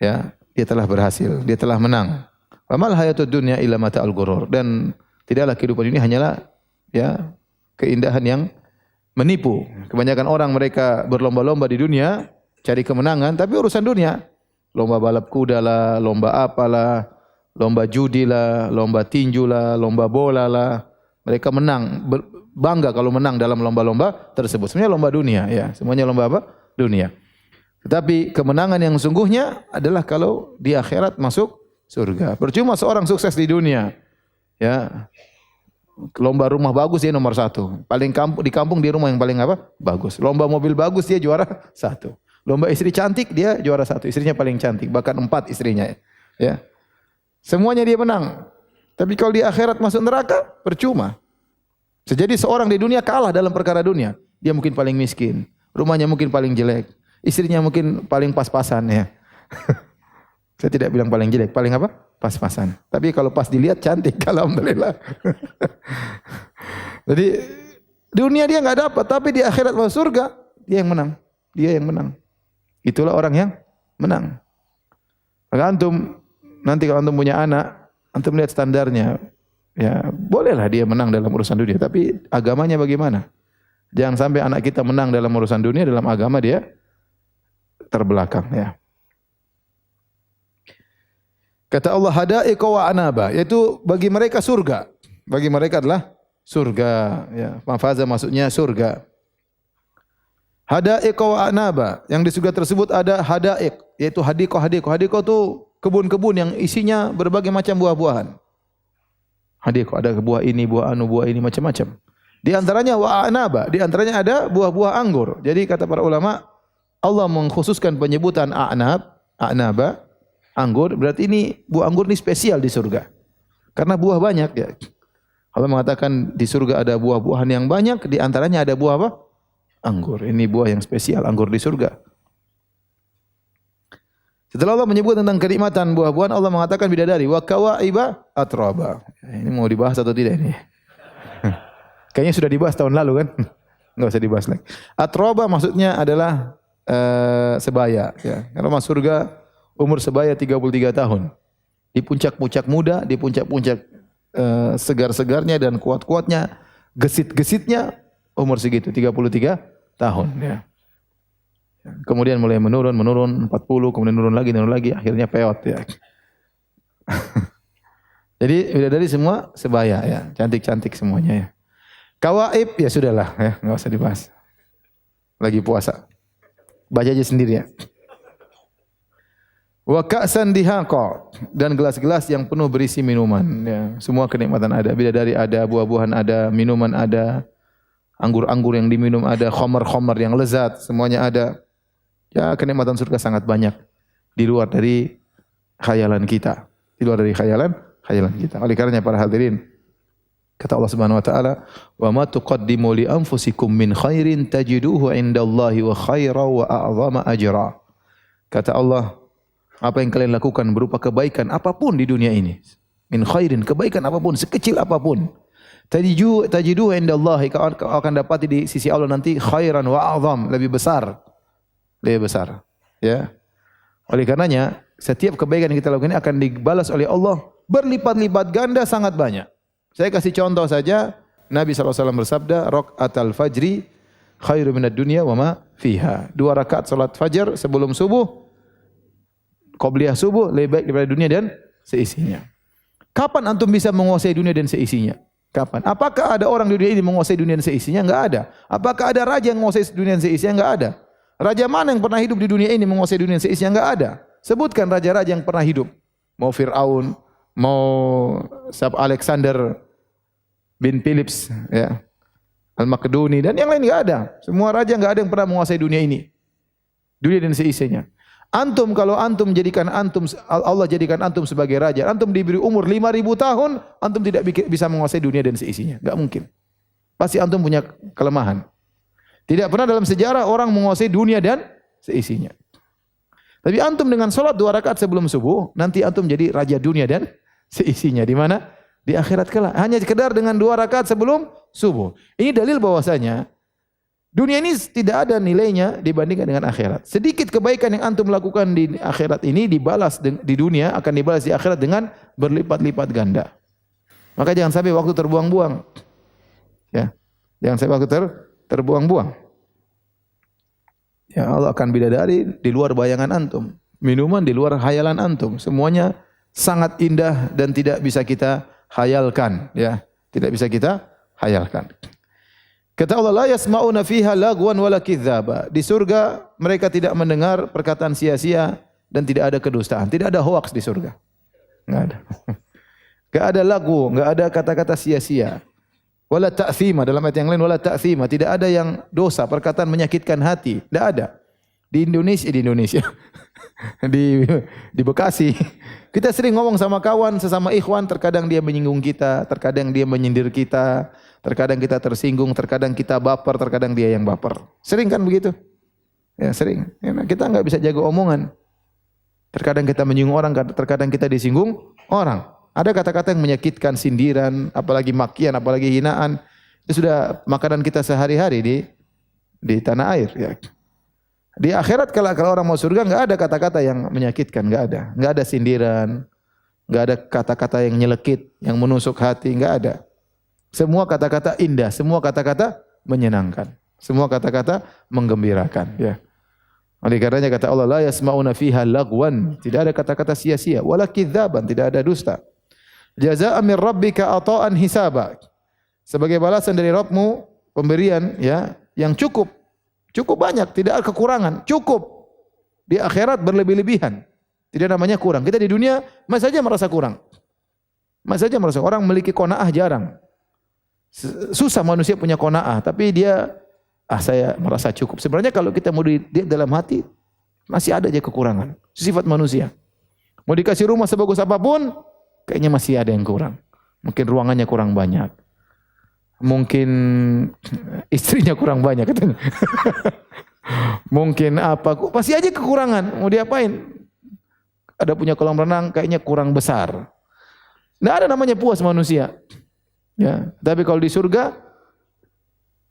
Ya, dia telah berhasil, dia telah menang. Wamal hayatud dunya illa mata'ul ghurur, dan tidaklah kehidupan ini hanyalah, ya, keindahan yang menipu. Kebanyakan orang mereka berlomba-lomba di dunia cari kemenangan, tapi urusan dunia. Lomba balap kuda lah, lomba apalah, lomba judi lah, lomba tinju lah, lomba bola lah. Mereka menang, bangga kalau menang dalam lomba-lomba tersebut. Sebenarnya lomba dunia, ya. Semuanya lomba apa? Dunia. Tetapi kemenangan yang sungguhnya adalah kalau di akhirat masuk surga. Percuma seorang sukses di dunia, ya. Lomba rumah bagus dia nomor 1. Di kampung dia rumah yang paling apa? Bagus. Lomba mobil bagus dia juara 1. Lomba istri cantik dia juara 1. Istrinya paling cantik, bahkan 4 istrinya. Ya. Semuanya dia menang. Tapi kalau di akhirat masuk neraka, percuma. Jadi seorang di dunia kalah dalam perkara dunia. Dia mungkin paling miskin, rumahnya mungkin paling jelek, istrinya mungkin paling pas-pasan, ya. Saya tidak bilang paling jelek, paling apa? Pas-pasan. Tapi kalau pas dilihat cantik, alhamdulillah. Jadi dunia dia enggak dapat, tapi di akhirat masuk surga dia yang menang. Dia yang menang. Itulah orang yang menang. Maka antum nanti kalau antum punya anak, antum lihat standarnya. Ya, bolehlah dia menang dalam urusan dunia, tapi agamanya bagaimana? Jangan sampai anak kita menang dalam urusan dunia, dalam agama dia terbelakang, ya. Kata Allah, hadaiqa wa anaba, yaitu bagi mereka surga. Bagi mereka adalah surga, ya. Mafaza maksudnya surga. Hadaiqa wa anaba, yang di surga tersebut ada hadaiq, yaitu hadiqah. Hadiqah itu kebun-kebun yang isinya berbagai macam buah-buahan. Hadiqah, ada buah ini, buah ini, macam-macam. Di antaranya wa anaba, di antaranya ada buah-buah anggur. Jadi kata para ulama, Allah mengkhususkan penyebutan anaba, anggur, berarti ini buah anggur ini spesial di surga. Karena buah banyak, ya. Allah mengatakan di surga ada buah-buahan yang banyak, di antaranya ada buah apa? Anggur. Ini buah yang spesial, anggur di surga. Setelah Allah menyebut tentang kenikmatan buah-buahan, Allah mengatakan bidadari, wa kawaiba atraba. Ini mau dibahas atau tidak ini? Kayaknya sudah dibahas tahun lalu kan? Enggak usah dibahas lagi. Atraba maksudnya adalah sebaya, ya. Kalau masuk surga umur sebaya 33 tahun. Di puncak-puncak muda, di puncak-puncak segar-segarnya dan kuat-kuatnya, gesit-gesitnya umur segitu 33 tahun, ya. Kemudian mulai menurun 40, kemudian menurun lagi, akhirnya peot, ya. Jadi bidadari semua sebaya, ya, cantik-cantik semuanya, ya. Kawaib ya sudahlah, ya, enggak usah dibahas. Lagi puasa. Baca aja sendiri, ya. Wa ka'san dihaqa, dan gelas-gelas yang penuh berisi minuman, ya. Semua kenikmatan ada, bidadari ada, buah-buahan ada, minuman ada. anggur-anggur yang diminum ada, khamar-khamar yang lezat, semuanya ada. Ya, kenikmatan surga sangat banyak di luar dari khayalan kita. Di luar dari khayalan kita. Oleh karenanya para hadirin, kata Allah Subhanahu wa taala, "Wa ma tuqaddimu li anfusikum min khairin tajiduhu 'indallahi wa khairan wa a'zama ajra." Kata Allah, apa yang kalian lakukan berupa kebaikan apapun di dunia ini, min khairin, kebaikan apapun, sekecil apapun, tajiduhu 'indallahi, kau akan dapati di sisi Allah nanti khairan wa a'zam, lebih besar. Ya. Oleh karenanya, setiap kebaikan yang kita lakukan ini akan dibalas oleh Allah berlipat-lipat ganda sangat banyak. Saya kasih contoh saja, Nabi SAW bersabda, "Raka'atal fajri khairu minad dunya wa ma fiha." 2 rakaat salat fajar sebelum subuh, qabliyah subuh, lebih baik daripada dunia dan seisinya. Kapan antum bisa menguasai dunia dan seisinya? Kapan? Apakah ada orang di dunia ini menguasai dunia dan seisinya? Enggak ada. Apakah ada raja yang menguasai dunia dan seisinya? Enggak ada. Raja mana yang pernah hidup di dunia ini menguasai dunia dan seisinya? Enggak ada. Sebutkan raja-raja yang pernah hidup. Mau Fir'aun, mau Alexander bin Philips, ya, Al-Makedoni dan yang lain enggak ada. Semua raja enggak ada yang pernah menguasai dunia ini. Dunia dan seisinya. Antum, kalau antum jadikan Allah jadikan antum sebagai raja, antum diberi umur 5.000 tahun, antum tidak bisa menguasai dunia dan seisinya. Enggak mungkin. Pasti antum punya kelemahan. Tidak pernah dalam sejarah orang menguasai dunia dan seisinya. Tapi antum dengan salat 2 rakaat sebelum subuh, nanti antum jadi raja dunia dan seisinya. Di mana? Di akhirat kelak. Hanya sekedar dengan 2 rakaat sebelum subuh. Ini dalil bahwasanya dunia ini tidak ada nilainya dibandingkan dengan akhirat. Sedikit kebaikan yang antum lakukan di akhirat ini dibalas di dunia, akan dibalas di akhirat dengan berlipat-lipat ganda. Maka jangan sampai waktu terbuang-buang. Ya. Jangan sampai waktu terbuang-buang. Ya, Allah akan bidadari di luar bayangan antum, minuman di luar khayalan antum, semuanya sangat indah dan tidak bisa kita khayalkan, ya, tidak bisa kita khayalkan. Kata Allah, la yasma'una fiha lagwan wala kidzaba. Di surga mereka tidak mendengar perkataan sia-sia dan tidak ada kedustaan, tidak ada hoax di surga. Enggak ada. Enggak ada lagu, enggak ada kata-kata sia-sia. Wala ta'thima, dalam ayat yang lain wala ta'thima, tidak ada yang dosa, perkataan menyakitkan hati, tidak ada. Di Indonesia di Bekasi, kita sering ngomong sama kawan, sesama ikhwan, terkadang dia menyinggung kita, terkadang dia menyindir kita, terkadang kita tersinggung, terkadang kita baper, terkadang dia yang baper. Sering kan begitu? Ya, sering. Ya, kita enggak bisa jaga omongan. Terkadang kita menyinggung orang, terkadang kita disinggung orang. Ada kata-kata yang menyakitkan, sindiran, apalagi makian, apalagi hinaan. Itu sudah makanan kita sehari-hari di tanah air. Ya. Di akhirat kalau orang mau surga enggak ada kata-kata yang menyakitkan, enggak ada. Enggak ada sindiran, enggak ada kata-kata yang nyelekit, yang menusuk hati, enggak ada. Semua kata-kata indah, semua kata-kata menyenangkan, semua kata-kata menggembirakan. Ya. Oleh karenanya kata Allah, la yasma'una fiha lagwan, tidak ada kata-kata sia-sia, wala kidzaban, tidak ada dusta. Jazaa'an min rabbika ata'an hisaba. Sebagai balasan dari Rabbmu, pemberian ya yang cukup banyak, tidak ada kekurangan, cukup. Di akhirat berlebih-lebihan. Tidak namanya kurang. Kita di dunia masih saja merasa kurang. Masih saja merasa orang memiliki qanaah jarang. Susah manusia punya qanaah, tapi dia saya merasa cukup. Sebenarnya kalau kita mau di dalam hati masih ada aja kekurangan. Sifat manusia. Mau dikasih rumah sebagus apapun, kayaknya masih ada yang kurang. Mungkin ruangannya kurang banyak. Mungkin istrinya kurang banyak katanya. Mungkin apa, pasti aja kekurangan. Mau diapain? Ada punya kolam renang kayaknya kurang besar. Tidak ada namanya puas manusia. Ya, tapi kalau di surga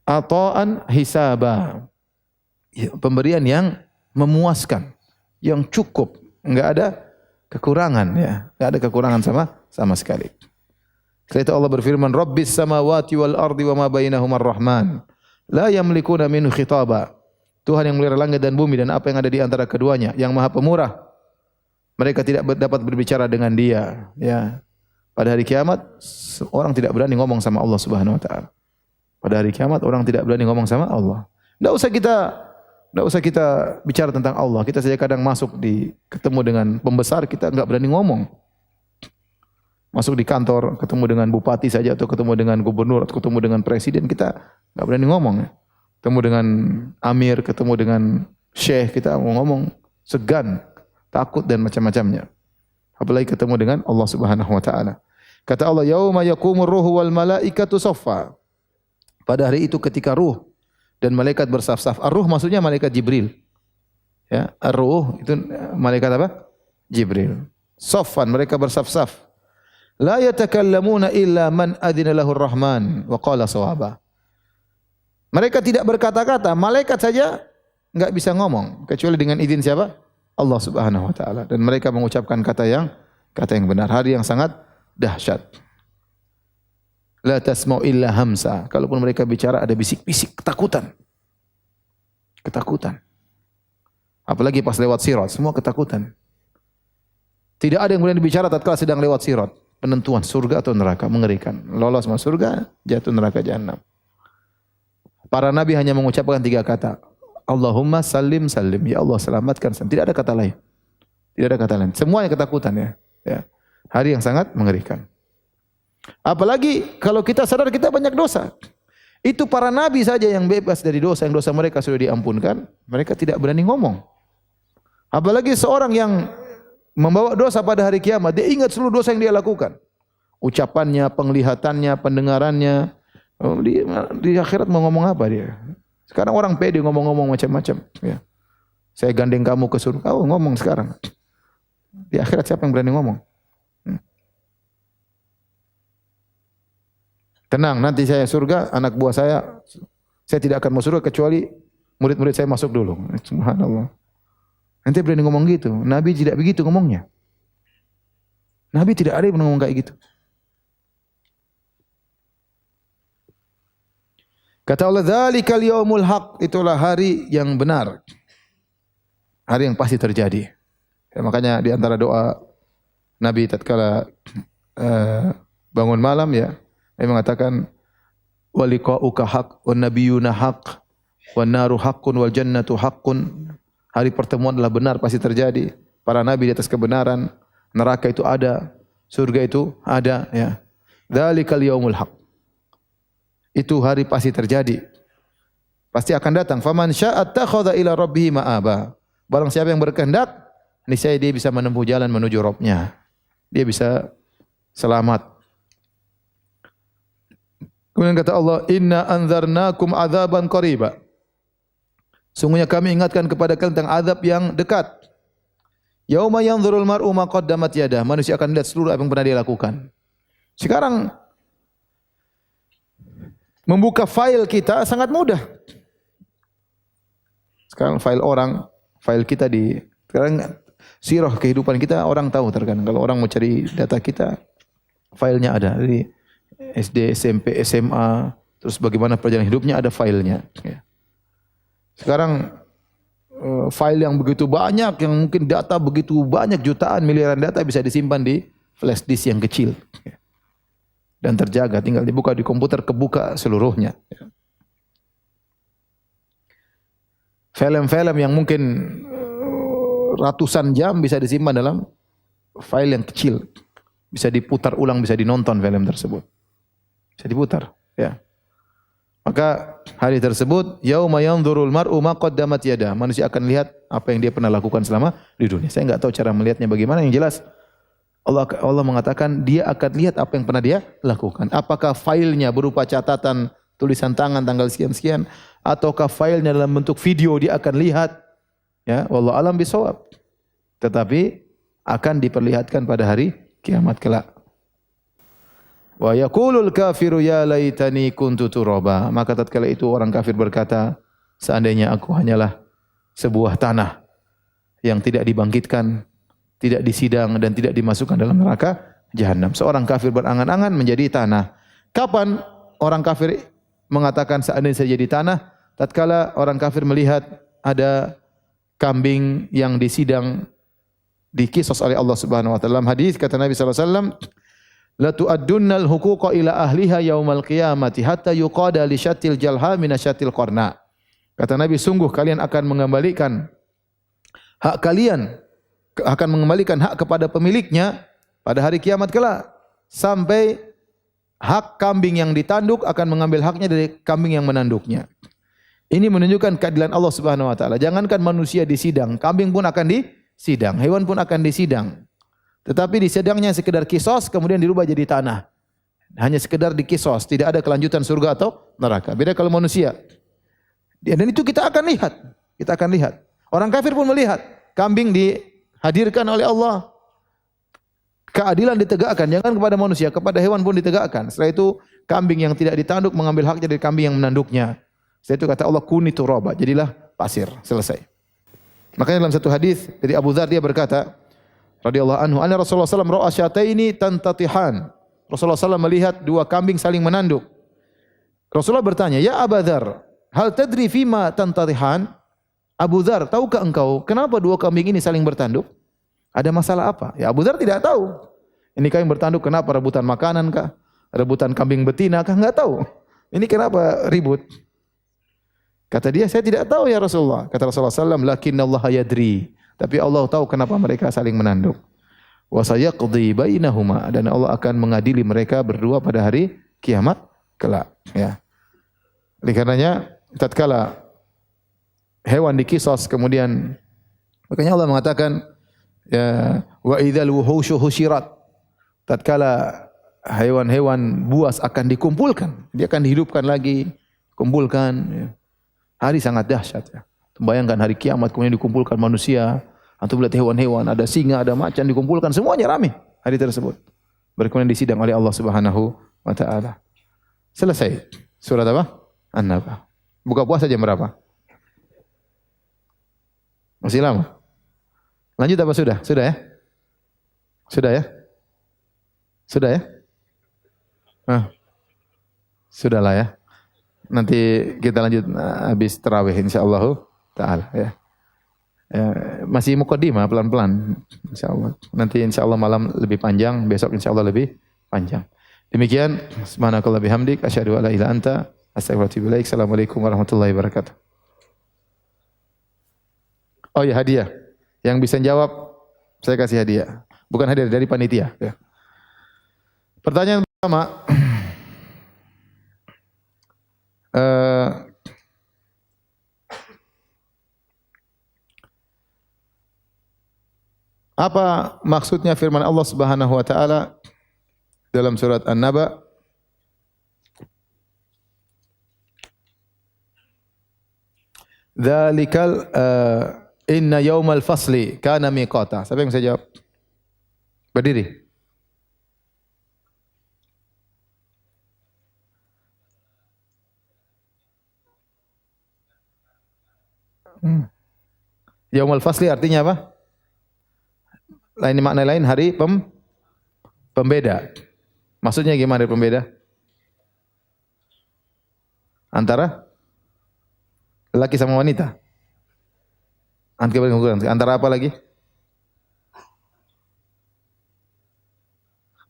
ata'an hisaba. Ya, pemberian yang memuaskan, yang cukup, enggak ada kekurangan ya, enggak ada kekurangan sama sekali. Setelah itu Allah berfirman, Rabbis samawati wal ardi wa ma bainahuma ar-Rahman, la yamlikuna minhu khitaba. Tuhan yang melihara langit dan bumi dan apa yang ada di antara keduanya, yang Maha Pemurah. Mereka tidak dapat berbicara dengan Dia, ya. Pada hari kiamat orang tidak berani ngomong sama Allah Subhanahu wa taala. Pada hari kiamat orang tidak berani ngomong sama Allah. Enggak usah kita bicara tentang Allah. Kita saja kadang masuk ketemu dengan pembesar, kita enggak berani ngomong. Masuk di kantor, ketemu dengan bupati saja atau ketemu dengan gubernur atau ketemu dengan presiden, kita enggak berani ngomong. Ketemu dengan amir, ketemu dengan syekh, kita mau ngomong segan, takut dan macam-macamnya. Apalagi ketemu dengan Allah Subhanahu wa taala. Kata Allah, "Yauma yaqumur ruhu wal malaikatu saffa." Pada hari itu ketika ruh dan malaikat bersaf-saf. Ar-ruh maksudnya malaikat Jibril. Ya, ar-ruh itu malaikat apa? Jibril. Saffan, mereka bersaf-saf. La yatakallamuna illa man adzina lahur rahman wa qala shawaba. Mereka tidak berkata-kata, malaikat saja enggak bisa ngomong kecuali dengan izin siapa? Allah Subhanahu wa taala, dan mereka mengucapkan kata yang benar. Hari yang sangat dahsyat. La tasma'u illa hamsa. Kalaupun mereka bicara ada bisik-bisik ketakutan. Ketakutan. Apalagi pas lewat sirat, semua ketakutan. Tidak ada yang boleh dibicara tatkala sedang lewat sirat. Penentuan surga atau neraka, mengerikan. Lolos masuk surga, jatuh neraka jahanam. Para nabi hanya mengucapkan 3 kata. Allahumma salim salim. Ya Allah selamatkan. Tidak ada kata lain. Tidak ada kata lain. Semuanya ketakutan ya. Ya. Hari yang sangat mengerikan. Apalagi kalau kita sadar kita banyak dosa. Itu para nabi saja yang bebas dari dosa, yang dosa mereka sudah diampunkan. Mereka tidak berani ngomong. Apalagi seorang yang membawa dosa pada hari kiamat, dia ingat seluruh dosa yang dia lakukan. Ucapannya, penglihatannya, pendengarannya. Di akhirat mau ngomong apa dia? Sekarang orang pede ngomong-ngomong macam-macam. Ya. Saya gandeng kamu ke surga. Oh, ngomong sekarang. Di akhirat siapa yang berani ngomong? Tenang, nanti saya surga, anak buah saya tidak akan masuk surga kecuali murid-murid saya masuk dulu. Subhanallah. Nanti berani ngomong gitu. Nabi tidak begitu ngomongnya. Nabi tidak ada yang ngomong kayak gitu. Kata Allah, "Dzalikal yaumul haq." Itulah hari yang benar. Hari yang pasti terjadi. Ya, makanya di antara doa Nabi tatkala bangun malam ya, dia mengatakan wa liqa'uka haq wan nabiyyuna haq wan naru haqqun wal jannatu haqqun. Hari pertemuan adalah benar, pasti terjadi. Para nabi di atas kebenaran, neraka itu ada, surga itu ada ya. Dzalikal yaumul haq. Itu hari pasti terjadi. Pasti akan datang. Faman syaa'a attakhadha ila rabbih ma'aba. Barang siapa yang berkehendak, niscaya dia bisa menempuh jalan menuju Rabb-nya. Dia bisa selamat. Kemudian kata Allah, "Inna anzarnakum adzaban qariba." Sungguhnya kami ingatkan kepada kalian tentang azab yang dekat. Yauma yanzurul mar'u ma qaddamat yadah. Manusia akan lihat seluruh apa yang pernah dia lakukan. Sekarang membuka file kita sangat mudah. Sekarang file orang, file kita sekarang sirah kehidupan kita orang tahu terkadang. Kalau orang mau cari data kita, filenya ada. Dari SD, SMP, SMA, terus bagaimana perjalanan hidupnya ada filenya. Ya. Sekarang file yang begitu banyak, yang mungkin data begitu banyak, jutaan, miliaran data bisa disimpan di flash disk yang kecil. Dan terjaga, tinggal dibuka di komputer, kebuka seluruhnya. Film-film yang mungkin ratusan jam bisa disimpan dalam file yang kecil. Bisa diputar ulang, bisa dinonton film tersebut. Bisa diputar, ya. Maka hari tersebut yauma yanzurul mar'u ma qaddamat yadah. Manusia akan lihat apa yang dia pernah lakukan selama di dunia. Saya enggak tahu cara melihatnya bagaimana, yang jelas Allah mengatakan dia akan lihat apa yang pernah dia lakukan. Apakah filenya berupa catatan, tulisan tangan tanggal sekian-sekian, ataukah filenya dalam bentuk video dia akan lihat. Ya, wallahu alam bisawab. Tetapi akan diperlihatkan pada hari kiamat kelak. Wa yaqulul kafiru ya laitani kuntu turaba. Maka tatkala itu orang kafir berkata, seandainya aku hanyalah sebuah tanah yang tidak dibangkitkan, tidak disidang dan tidak dimasukkan dalam neraka jahanam. Seorang kafir berangan-angan menjadi tanah. Kapan orang kafir mengatakan seandainya saya jadi tanah? Tatkala orang kafir melihat ada kambing yang disidang, dikisos oleh Allah Subhanahu wa taala. Dalam hadis kata Nabi sallallahu alaihi wasallam, la tu'addunnal huquqa ila ahliha yaumal qiyamati hatta yuqada li syatil jalha min syatil qarna. Kata Nabi, sungguh kalian akan mengembalikan hak kalian, akan mengembalikan hak kepada pemiliknya pada hari kiamat kelak sampai hak kambing yang ditanduk akan mengambil haknya dari kambing yang menanduknya. Ini menunjukkan keadilan Allah Subhanahu wa taala. Jangankan manusia disidang, kambing pun akan disidang, hewan pun akan disidang. Tetapi disidangnya sekedar kisos kemudian dirubah jadi tanah. Hanya sekedar dikisos, tidak ada kelanjutan surga atau neraka. Beda kalau manusia. Dan itu kita akan lihat. Kita akan lihat. Orang kafir pun melihat kambing dihadirkan oleh Allah. Keadilan ditegakkan, jangan kepada manusia, kepada hewan pun ditegakkan. Setelah itu kambing yang tidak ditanduk mengambil haknya dari kambing yang menanduknya. Setelah itu kata Allah kuni turaba, jadilah pasir, selesai. Makanya dalam satu hadis dari Abu Dzar dia berkata, radhiyallahu anhu, anna Rasulullah sallallahu alaihi wasallam ra'a syataini tantatihan. Rasulullah SAW melihat dua kambing saling menanduk. Rasulullah bertanya, "Ya Abu Dzar, hal tadri fima tantatihan?" Abu Dzar, tahukah engkau kenapa dua kambing ini saling bertanduk? Ada masalah apa? Ya Abu Dzar tidak tahu. Ini kambing bertanduk kenapa? Rebutan makanan kah? Rebutan kambing betina kah? Enggak tahu. Ini kenapa ribut? Kata dia, saya tidak tahu ya Rasulullah. Kata Rasulullah SAW, lakinnallaha yadri. Tapi Allah tahu kenapa mereka saling menanduk. Wa sayaqdi bainahuma, dan Allah akan mengadili mereka berdua pada hari kiamat kelak. Ya. Oleh karenanya, tatkala hewan dikisos kemudian, makanya Allah mengatakan, ya, wa idzal wuhusyu husyirat. Tatkala hewan-hewan buas akan dikumpulkan, dia akan dihidupkan lagi, kumpulkan. Ya. Hari sangat dahsyat. Ya. Bayangkan hari kiamat kemudian dikumpulkan manusia, atau melihat hewan-hewan, ada singa, ada macan dikumpulkan, semuanya ramai hari tersebut. Berkemudian disidang oleh Allah Subhanahu wa taala. Selesai. Surat apa? An-Naba. Buka puasa jam berapa? Masih lama? Lanjut apa sudah? Sudah ya? Sudah ya? Sudah ya? Sudahlah ya. Nanti kita lanjut habis tarawih insyaallah taala ya. Masih muqaddimah pelan-pelan insyaallah. Nanti insyaallah malam lebih panjang, besok insyaallah lebih panjang. Demikian, subhanakallah bihamdik asyhadu an la ilaha illa anta astaghfiruka wa atubu ilaik. Assalamualaikum warahmatullahi wabarakatuh. Oh ya, hadiah. Yang bisa jawab saya kasih hadiah. Bukan hadiah dari panitia ya. Pertanyaan pertama, apa maksudnya firman Allah Subhanahu wa taala dalam surat An-Naba? Dzalikal inna yaumal fasli kana miqata. Siapa yang bisa jawab? Berdiri. Yaumul fasli artinya apa? Lain makna lain hari pembeda. Maksudnya gimana pembeda? Antara lelaki sama wanita. Antara apa lagi?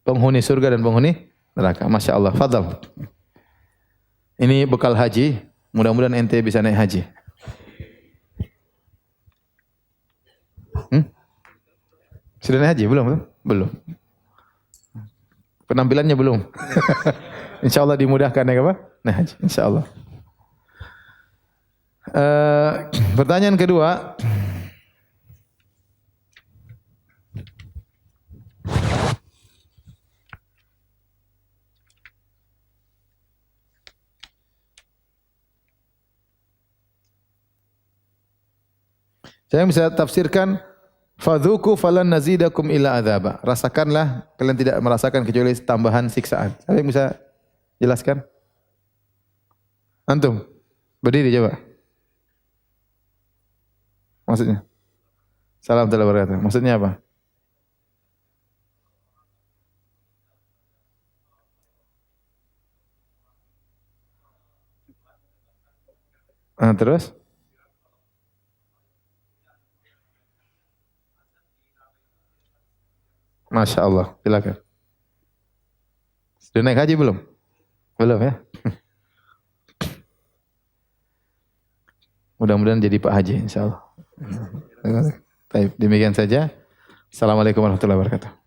Penghuni surga dan penghuni neraka. Masya Allah. Fadal. Ini bekal haji. Mudah-mudahan ente bisa naik haji. Sudah naik haji? Belum? Belum. Penampilannya belum. Insya Allah dimudahkan naik apa? Naik haji. Insya Allah. Pertanyaan kedua. Saya bisa tafsirkan fadzuku falan nazidakum illa adzaba. Rasakanlah, kalian tidak merasakan kecuali tambahan siksaan. Ada yang bisa jelaskan? Antum? Berdiri coba. Maksudnya? Salam warahmatullahi wabarakatuh. Maksudnya apa? Terus? Masya Allah, silakan. Sudah naik haji belum? Belum ya? Mudah-mudahan jadi Pak Haji, insya Allah. Baik, demikian saja. Assalamualaikum warahmatullahi wabarakatuh.